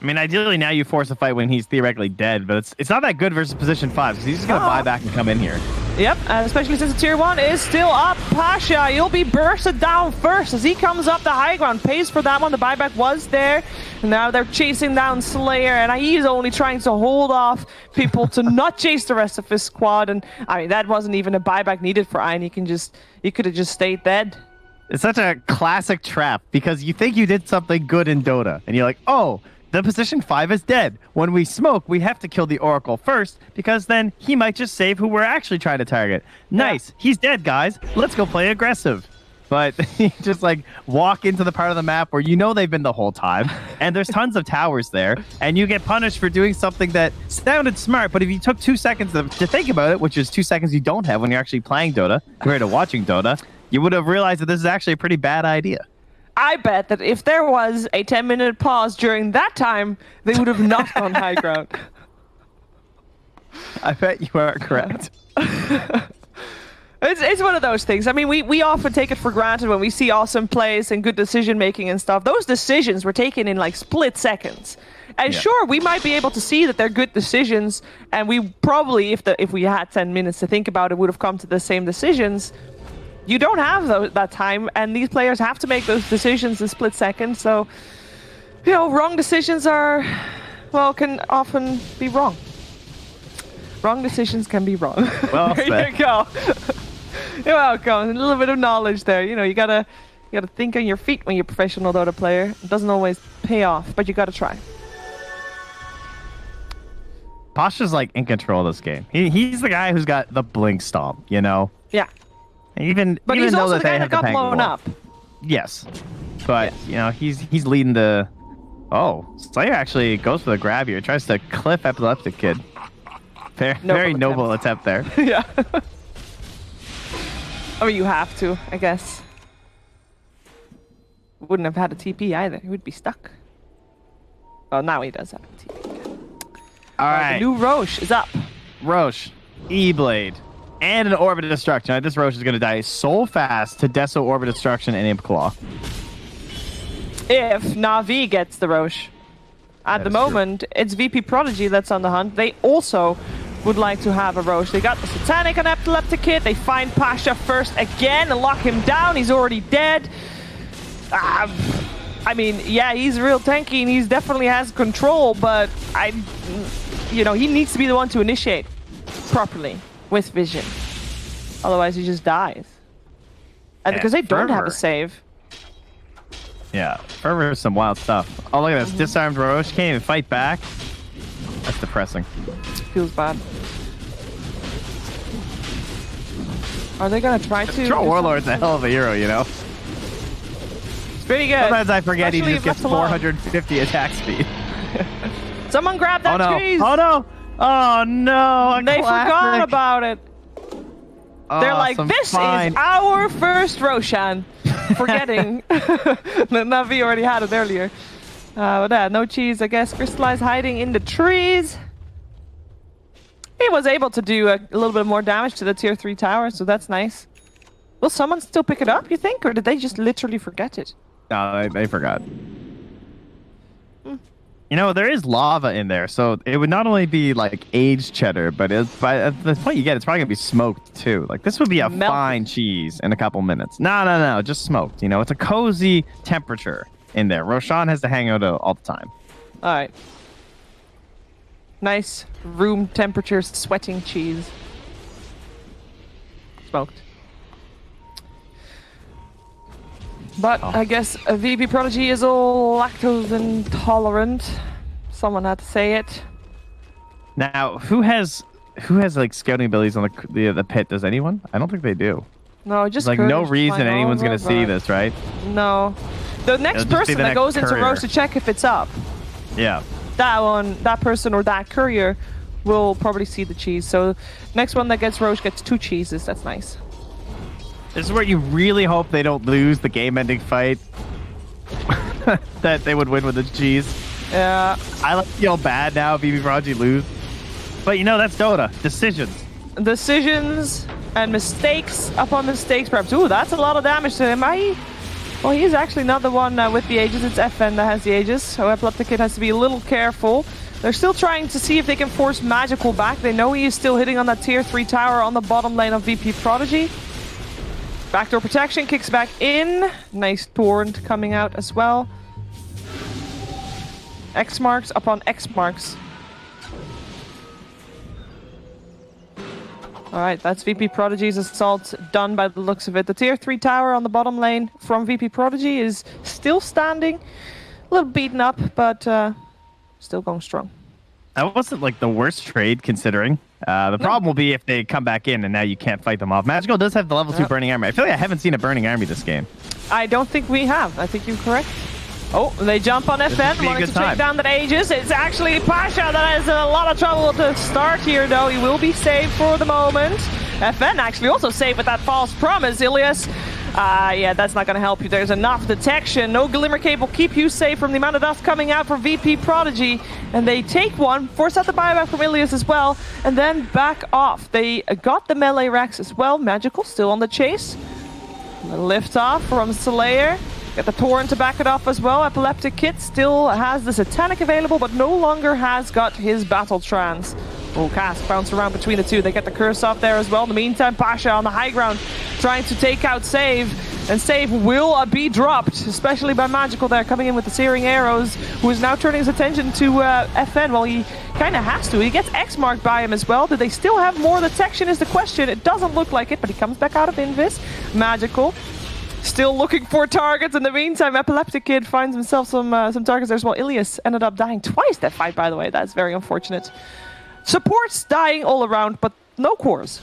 I mean, ideally now you force a fight when he's theoretically dead, but it's not that good versus position 5 because he's just gonna buy back and come in here. Yep, and especially since the tier 1 is still up. Pasha, you'll be bursted down first as he comes up the high ground. Pays for that one. The buyback was there. And now they're chasing down Slayer, and he's only trying to hold off people to not chase the rest of his squad. And I mean, that wasn't even a buyback needed for Ein. He could have just stayed dead. It's such a classic trap because you think you did something good in Dota, and you're like, oh, the position 5 is dead. When we smoke, we have to kill the Oracle first because then he might just save who we're actually trying to target. Nice. He's dead, guys. Let's go play aggressive. But you just like walk into the part of the map where you know they've been the whole time, and there's tons of towers there, and you get punished for doing something that sounded smart, but if you took 2 seconds to think about it, which is 2 seconds you don't have when you're actually playing Dota, compared to watching Dota, you would have realized that this is actually a pretty bad idea. I bet that if there was a 10-minute pause during that time, they would have not gone high ground. I bet you are correct. It's one of those things. I mean, we often take it for granted when we see awesome plays and good decision making and stuff. Those decisions were taken in like split seconds. And sure, we might be able to see that they're good decisions, and we probably, if we had 10 minutes to think about it, would have come to the same decisions. You don't have that time, and these players have to make those decisions in split seconds. So, you know, wrong decisions can often be wrong. Wrong decisions can be wrong. Well there you go. You're welcome. A little bit of knowledge there. You know, you gotta think on your feet when you're a professional Dota player. It doesn't always pay off, but you gotta try. Pasha's like in control of this game. He's the guy who's got the blink stomp, you know? Yeah. But he's though also that the guy that got blown up. Yes. But, you know, he's leading the... Oh, Slayer actually goes for the grab here. Tries to clip Epileptic Kid. Very noble attempt there. Yeah. I mean, you have to, I guess. Wouldn't have had a TP either. He would be stuck. Well, now he does have a TP. All right. The new Roche is up. Roche, E-Blade, and an Orbit of Destruction. Now, this Roche is going to die so fast to Deso, Orbit of Destruction, and Imp Claw. If NaVi gets the Roche. At the moment, it's VP.Prodigy that's on the hunt. They also would like to have a Roche. They got the Satanic on Epileptic Kid. They find Pasha first again and lock him down. He's already dead. I mean, yeah, he's real tanky and he definitely has control, but you know, he needs to be the one to initiate properly with vision. Otherwise, he just dies. And because they don't have a save. Yeah, Fervor is some wild stuff. Oh, look at this. Disarmed Roche. Can't even fight back. That's depressing. Feels bad. Are they going to try to... Troll Warlord's a hell of a hero, you know? It's pretty good. Sometimes I forget Especially he just gets 450 attack speed. Someone grab that cheese! Oh no! Oh no! They forgot about it. They're like, this is our first Roshan. Forgetting that NaVi already had it earlier. But yeah, no cheese, I guess. Crystallized hiding in the trees. He was able to do a little bit more damage to the tier 3 tower, so that's nice. Will someone still pick it up, you think? Or did they just literally forget it? No, they forgot. You know, there is lava in there, so it would not only be like aged cheddar, but at the point you get, it's probably gonna be smoked too. Like this would be a fine cheese in a couple minutes. No, just smoked. You know, it's a cozy temperature in there. Roshan has to hang out all the time. All right. Nice room temperature sweating cheese. Smoked. But I guess a VP.Prodigy is all lactose intolerant. Someone had to say it. Now, who has like scouting abilities on the pit? Does anyone? I don't think they do. No, just There's like no reason anyone's gonna see this, right? No. The next person that goes into Roche to check if it's up. Yeah. That person or that courier will probably see the cheese. So next one that gets Roche gets 2 cheeses. That's nice. This is where you really hope they don't lose the game-ending fight. That they would win with the cheese. Yeah. I feel bad now if VP.Prodigy lose. But you know, that's Dota. Decisions. Decisions and mistakes upon mistakes, perhaps. Ooh, that's a lot of damage to him. Well, he's actually not the one with the Aegis. It's FN that has the Aegis. So Epileptic Kid has to be a little careful. They're still trying to see if they can force Magical back. They know he is still hitting on that tier 3 tower on the bottom lane of VP.Prodigy. Backdoor protection kicks back in. Nice torrent coming out as well. X marks upon X marks. Alright, that's VP.Prodigy's assault done by the looks of it. The tier 3 tower on the bottom lane from VP.Prodigy is still standing. A little beaten up, but still going strong. That wasn't like the worst trade considering. The problem will be if they come back in and now you can't fight them off. Magical does have the level 2 burning army. I feel like I haven't seen a burning army this game. I don't think we have. I think you're correct. Oh, they jump on FN, wanting to take down that Aegis. It's actually Pasha that has a lot of trouble to start here, though. He will be saved for the moment. FN actually also saved with that false promise, Ilias. Yeah, that's not going to help you. There's enough detection. No Glimmer Cape will keep you safe from the amount of dust coming out from VP.Prodigy. And they take one, force out the buyback from Ilias as well, and then back off. They got the melee racks as well. Magical still on the chase. The lift off from Slayer. Get the Torrent to back it off as well. Epileptic Kit still has the Satanic available, but no longer has got his Battle Trance. Oh, Cask bounce around between the two. They get the curse off there as well. In the meantime, Pasha on the high ground trying to take out Save. And Save will be dropped, especially by Magical there, coming in with the Searing Arrows, who is now turning his attention to FN. Well, he kind of has to. He gets X-marked by him as well. Do they still have more detection is the question. It doesn't look like it, but he comes back out of Invis. Magical. Still looking for targets. In the meantime, Epileptic Kid finds himself some targets there as well. Ilias ended up dying twice that fight, by the way. That's very unfortunate. Supports dying all around, but no cores.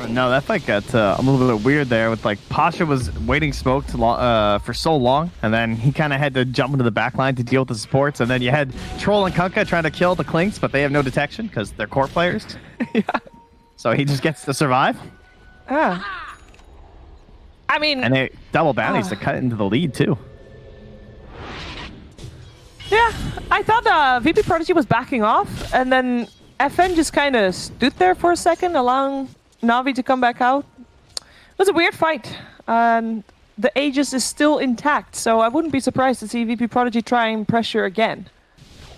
No, that fight got a little bit weird there with like Pasha was waiting smoke for so long, and then he kind of had to jump into the back line to deal with the supports, and then you had Troll and Kunkka trying to kill the Clinks, but they have no detection because they're core players. Yeah. So he just gets to survive. Ah. I mean... And they double bounties to cut into the lead, too. Yeah, I thought VP.Prodigy was backing off, and then FN just kind of stood there for a second, allowing NaVi to come back out. It was a weird fight. The Aegis is still intact, so I wouldn't be surprised to see VP.Prodigy try and pressure again.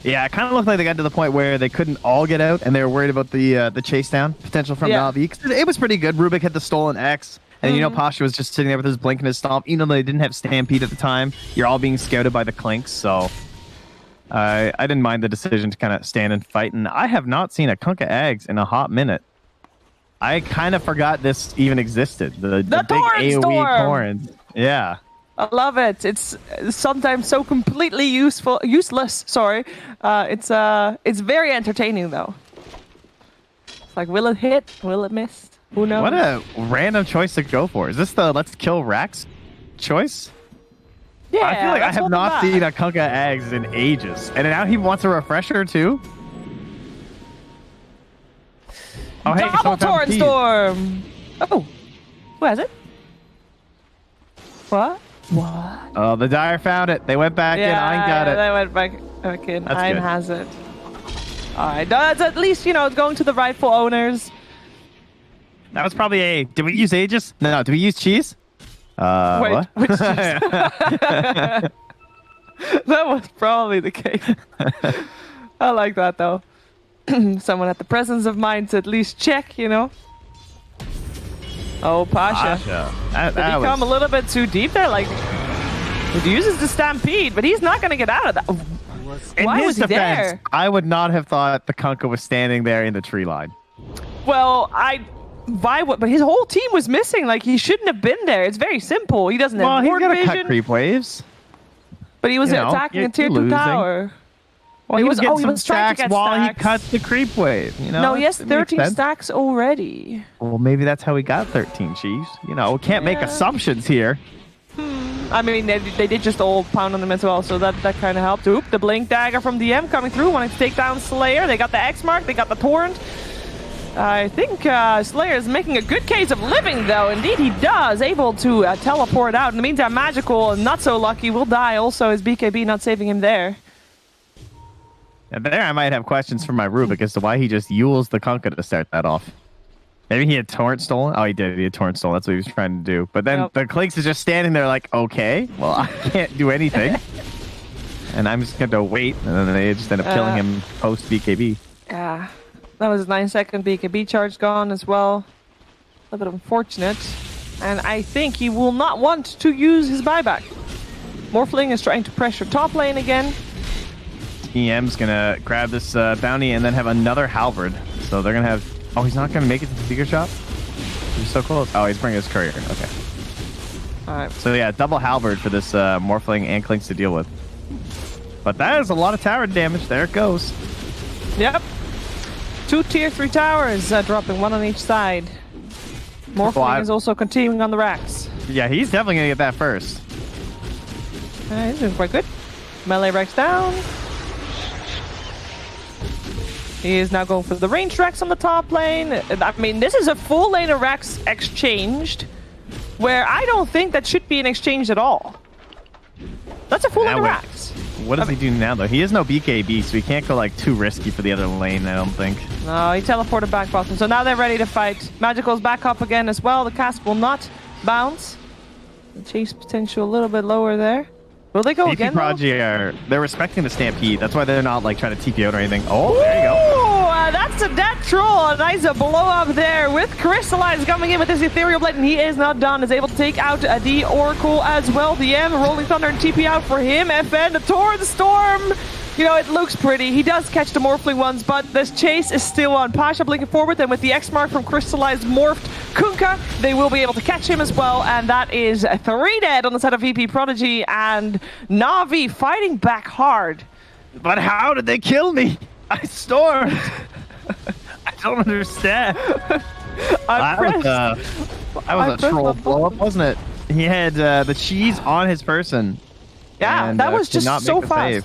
Yeah, it kind of looked like they got to the point where they couldn't all get out, and they were worried about the chase down potential from NaVi. 'Cause it was pretty good. Rubik had the stolen X. And you know, Pasha was just sitting there with his blink and his stomp. Even though they didn't have Stampede at the time, you're all being scouted by the Clinks, so I didn't mind the decision to kind of stand and fight. And I have not seen a Kunkka Ags in a hot minute. I kind of forgot this even existed. The big AoE torrent. Yeah. I love it. It's sometimes so completely useless. Sorry. It's very entertaining though. It's like, will it hit? Will it miss? Who knows? What a random choice to go for. Is this the let's kill Rax choice? Yeah, I feel like I have not seen a Kunkka Ags in ages. And now he wants a refresher too? Oh, hey, Double Torrent Storm! Oh, who has it? What? What? Oh, the Dire found it. They went back in. Ein got it. They went back in. Ein has it. Alright, that's at least, you know, it's going to the rightful owners. That was probably a... Did we use Aegis? No, did we use Cheese? Wait, what? which Cheese? That was probably the case. I like that, though. Someone had the presence of mind to at least check, you know? Oh, Pasha. That Did he come a little bit too deep there? Like, he uses the Stampede, but he's not going to get out of that. Why was he there? I would not have thought the Kunkka was standing there in the tree line. Well, but his whole team was missing. Like, he shouldn't have been there. It's very simple. He doesn't have ward vision. Cut creep waves. But he was attacking a tier 2 tower. Well, he was getting some trying stacks while he cut the creep wave. You know, no, he has 13 stacks already. Well, maybe that's how he got 13, Cheese. You know, we can't make assumptions here. I mean, they did just all pound on them as well, so that kind of helped. Oop, the Blink Dagger from DM coming through, wanting to take down Slayer. They got the X-Mark, they got the Torrent. I think Slayer is making a good case of living, though. Indeed, he does. Able to teleport out. In the meantime, Magical, not so lucky, will die. Also, his BKB not saving him there. And there I might have questions for my Rubik as to why he just Yules the Kunkka to start that off. Maybe he had Torrent stolen? Oh, he did. He had Torrent stolen. That's what he was trying to do. But then the Clinks is just standing there like, okay, well, I can't do anything. and I'm just going to wait, and then they just end up killing him post BKB. Yeah, that was a 9-second BKB charge gone as well. A little bit unfortunate. And I think he will not want to use his buyback. Morphling is trying to pressure top lane again. TM's going to grab this bounty and then have another halberd. So they're going to have... Oh, he's not going to make it to the secret shop? He's so close. Oh, he's bringing his courier. Okay. All right. So yeah, double halberd for this Morphling and Clinks to deal with. But that is a lot of tower damage. There it goes. Yep. 2 tier 3 towers dropping, 1 on each side. Morphling is also continuing on the racks. Yeah, he's definitely going to get that first. He's doing quite good. Melee racks down. He is now going for the range racks on the top lane. I mean, this is a full lane of racks exchanged, where I don't think that should be an exchange at all. That's a full lane of racks. What does he do now, though? He has no BKB, so he can't go like too risky for the other lane, I don't think. No, he teleported back bottom. So now they're ready to fight. Magical's back up again as well. The cast will not bounce. The chase potential a little bit lower there. Will they go again? VP.Prodigy they're respecting the stampede. That's why they're not like trying to TP out or anything. Oh, there you go. That's a dead troll. A nice blow up there with Crystallize coming in with his Ethereal Blade, and he is not done. Is able to take out the Oracle as well. The M, Rolling Thunder and TP out for him. FN, the Torrent Storm. You know, it looks pretty. He does catch the Morphling ones, but this chase is still on. Pasha blinking forward, and with the X mark from Crystallized morphed Kunkka, they will be able to catch him as well, and that is 3 dead on the side of VP.Prodigy, and NaVi fighting back hard. But how did they kill me? I stormed. I don't understand. That was a troll blow up, wasn't it? He had the cheese on his person. Yeah, and, that was just so fast. Save.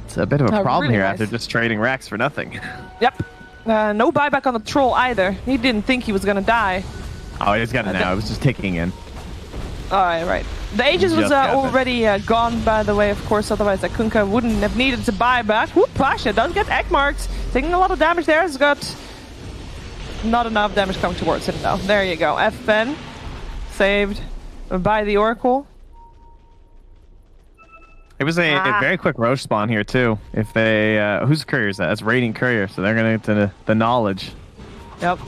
It's a bit of a problem really here nice. after just trading racks for nothing. Yep. No buyback on the troll either. He didn't think he was going to die. Oh, he's got it now. It was just ticking in. Alright, right. The Aegis was already gone, by the way, of course, otherwise that Kunkka wouldn't have needed to buy back. Whoop, Pasha does get egg marks. Taking a lot of damage there. Has got not enough damage coming towards him, though. There you go. FN saved by the Oracle. It was a very quick Roche spawn here, too. If they... whose courier is that? That's Raiding Courier, so they're going to get to the knowledge. Yep.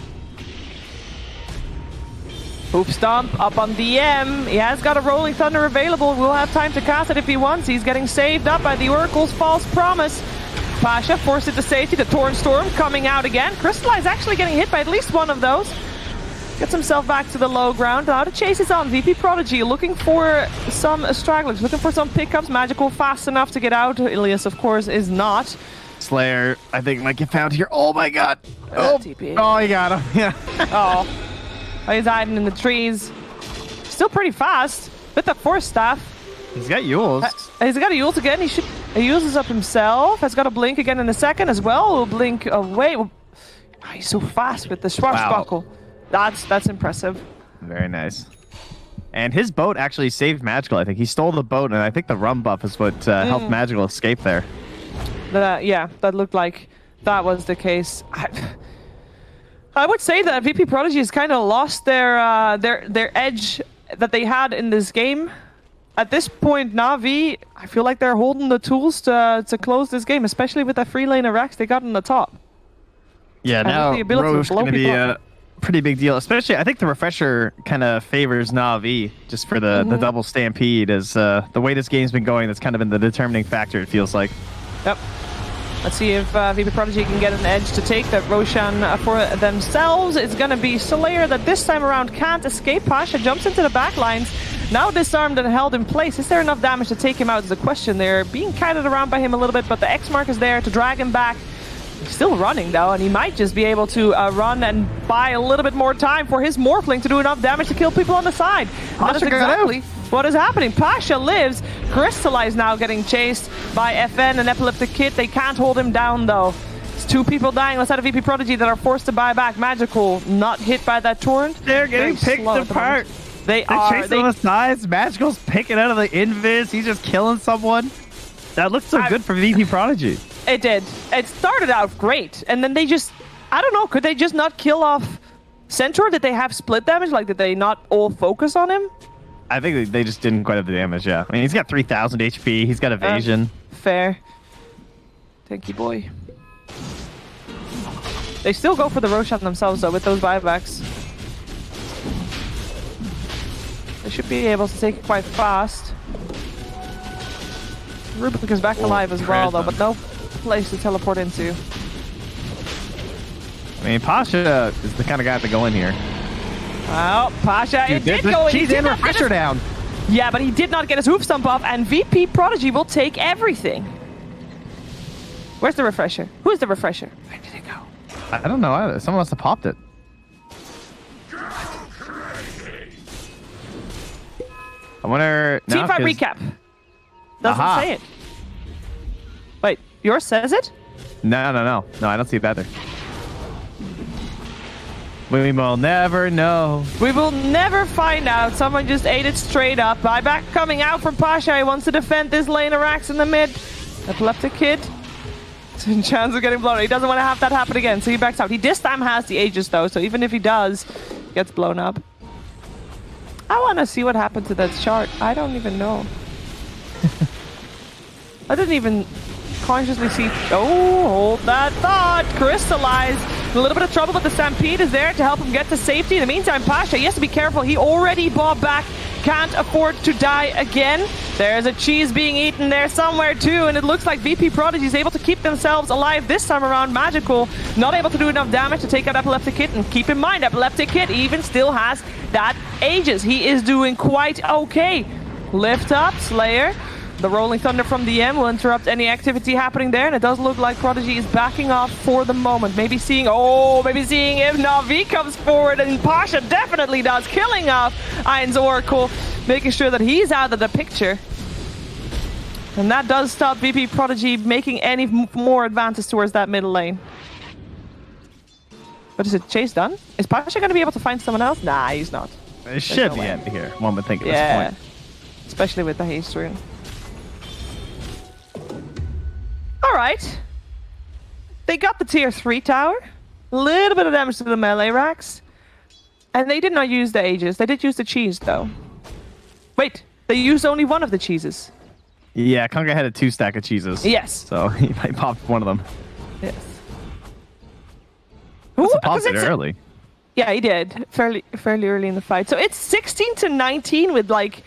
Hoop Stomp up on DM. He has got a Rolling Thunder available. We'll have time to cast it if he wants. He's getting saved up by the Oracle's False Promise. Pasha forced it to safety. The Torrent Storm coming out again. Crystallize actually getting hit by at least one of those. Gets himself back to the low ground. Now the chase is on. VP.Prodigy looking for some stragglers, looking for some pickups. Magical fast enough to get out. Ilias, of course, is not. Slayer, I think, might get found here. Oh my god. Oh, TP. Oh, he got him. Yeah. Oh, he's hiding in the trees. Still pretty fast with the Force Staff. He's got Yules. He's got a Yules again. He uses up himself. Has got a blink again in a second as well. Will blink away. Oh, he's so fast with the Schwarzbuckle. Wow. That's impressive. Very nice. And his boat actually saved Magical, I think. He stole the boat, and I think the rum buff is what helped Magical escape there. Yeah, that looked like that was the case. I would say that VP.Prodigy has kind of lost their edge that they had in this game. At this point, NaVi, I feel like they're holding the tools to close this game, especially with that free lane of racks they got on the top. Yeah, and now Roche going to be up. Pretty big deal, especially I think the refresher kind of favors NaVi just for the double stampede as the way this game's been going. That's kind of been the determining factor, it feels like. Yep. Let's see if VP.Prodigy can get an edge to take that Roshan for themselves. It's going to be Slayer that this time around can't escape. Pasha jumps into the back lines, now disarmed and held in place. Is there enough damage to take him out is the question. They're being kited around by him a little bit, but the X mark is there to drag him back. He's still running though, and he might just be able to run and buy a little bit more time for his Morphling to do enough damage to kill people on the side. That is exactly what is happening. Pasha lives. Crystallize now getting chased by FN and Epileptic Kid. They can't hold him down though. It's 2 people dying outside of VP.Prodigy that are forced to buy back. Magical not hit by that torrent. They're getting picked apart. They're chasing on the sides. Magical's picking out of the invis. He's just killing someone. That looks so good for VP.Prodigy. It did. It started out great, and then they just, I don't know, could they just not kill off Centaur? Did they have split damage? Like, did they not all focus on him? I think they just didn't quite have the damage, yeah. I mean, he's got 3,000 HP. He's got evasion. Fair. Tanky boy. They still go for the Roshan themselves, though, with those buybacks. They should be able to take it quite fast. Rubik is back alive as well, though, but no place to teleport into. I mean, Pasha is the kind of guy to go in here. Oh, Pasha, it did go in. He's in refresher down. Yeah, but he did not get his hoof stomp off, and VP.Prodigy will take everything. Where's the refresher? Who's the refresher? Where did it go? I don't know either. Someone must have popped it. I wonder... Team fight recap. Doesn't say it. Wait, yours says it? No, I don't see that either. We will never know. We will never find out. Someone just ate it straight up. Buyback coming out from Pasha. He wants to defend this lane of racks in the mid. Epileptic Kid. Chance of getting blown. He doesn't want to have that happen again, so he backs out. He this time has the Aegis, though, so even if he does, he gets blown up. I want to see what happened to that chart. I don't even know. I didn't even consciously see... Oh, hold that thought. Crystallize. A little bit of trouble, but the Stampede is there to help him get to safety. In the meantime, Pasha, he has to be careful. He already bought back. Can't afford to die again. There's a cheese being eaten there somewhere too, and it looks like VP.Prodigy is able to keep themselves alive this time around. Magical, not able to do enough damage to take out Epileptic Kid, and keep in mind, Epileptic Kid even still has that Aegis. He is doing quite okay. Lift up, Slayer. The Rolling Thunder from DM will interrupt any activity happening there, and it does look like Prodigy is backing off for the moment. Maybe seeing if NaVi comes forward, and Pasha definitely does, killing off Iron's Oracle, making sure that he's out of the picture. And that does stop VP.Prodigy making any more advances towards that middle lane. But is it chase done? Is Pasha going to be able to find someone else? Nah, he's not. It should be end here, one would think at this point. Especially with the haste rune. Alright. They got the tier 3 tower. A little bit of damage to the melee racks. And they did not use the Aegis. They did use the cheese, though. Wait, they used only one of the cheeses. Yeah, Kunga had a 2-stack of cheeses. Yes. So he might pop one of them. Yes. Who popped it early? Yeah, he did. Fairly early in the fight. So it's 16-19 with, like,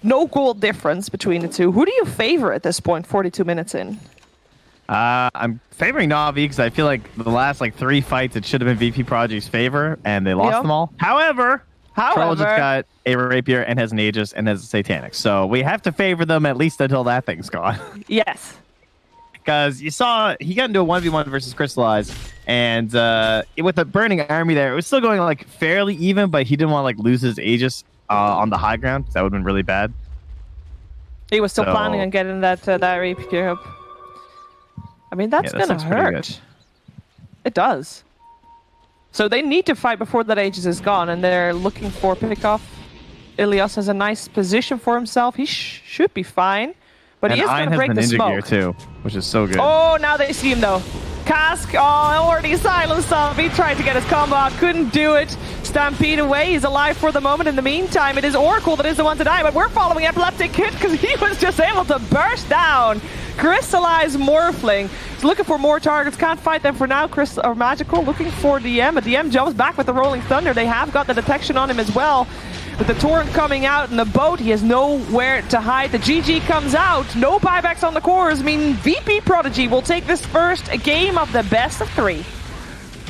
no gold difference between the two. Who do you favor at this point, 42 minutes in? I'm favoring NaVi because I feel like the last 3 fights it should have been VP.Prodigy's favor, and they lost them all. However, Troll just got a rapier and has an Aegis and has a Satanic, so we have to favor them at least until that thing's gone. Yes. Because you saw he got into a 1v1 versus Crystallize, and with the burning army there, it was still going fairly even, but he didn't want to lose his Aegis on the high ground. That would have been really bad. He was still planning on getting that rapier up. I mean, that's gonna hurt. It does. So they need to fight before that Aegis is gone, and they're looking for pickoff. Ilias has a nice position for himself. He should be fine, but he is going to break the smoke. Gear too, which is so good. Oh, now they see him though. Cask, already silenced him. He tried to get his combo out, couldn't do it. Stampede away. He's alive for the moment. In the meantime, it is Oracle that is the one to die, but we're following Epileptic Kid because he was just able to burst down. Crystallized Morphling. He's looking for more targets. Can't fight them for now. Magical looking for DM. But DM jumps back with the Rolling Thunder. They have got the detection on him as well. With the torrent coming out in the boat, he has nowhere to hide. The GG comes out. No buybacks on the cores. I mean, VP.Prodigy will take this first game of the best of 3.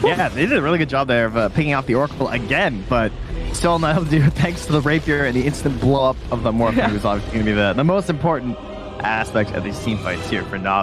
Yeah, they did a really good job there of picking out the Oracle again, but still not able to do it thanks to the rapier and the instant blow up of the Morphling, was obviously going to be the most important aspect of these team fights here for NaVi.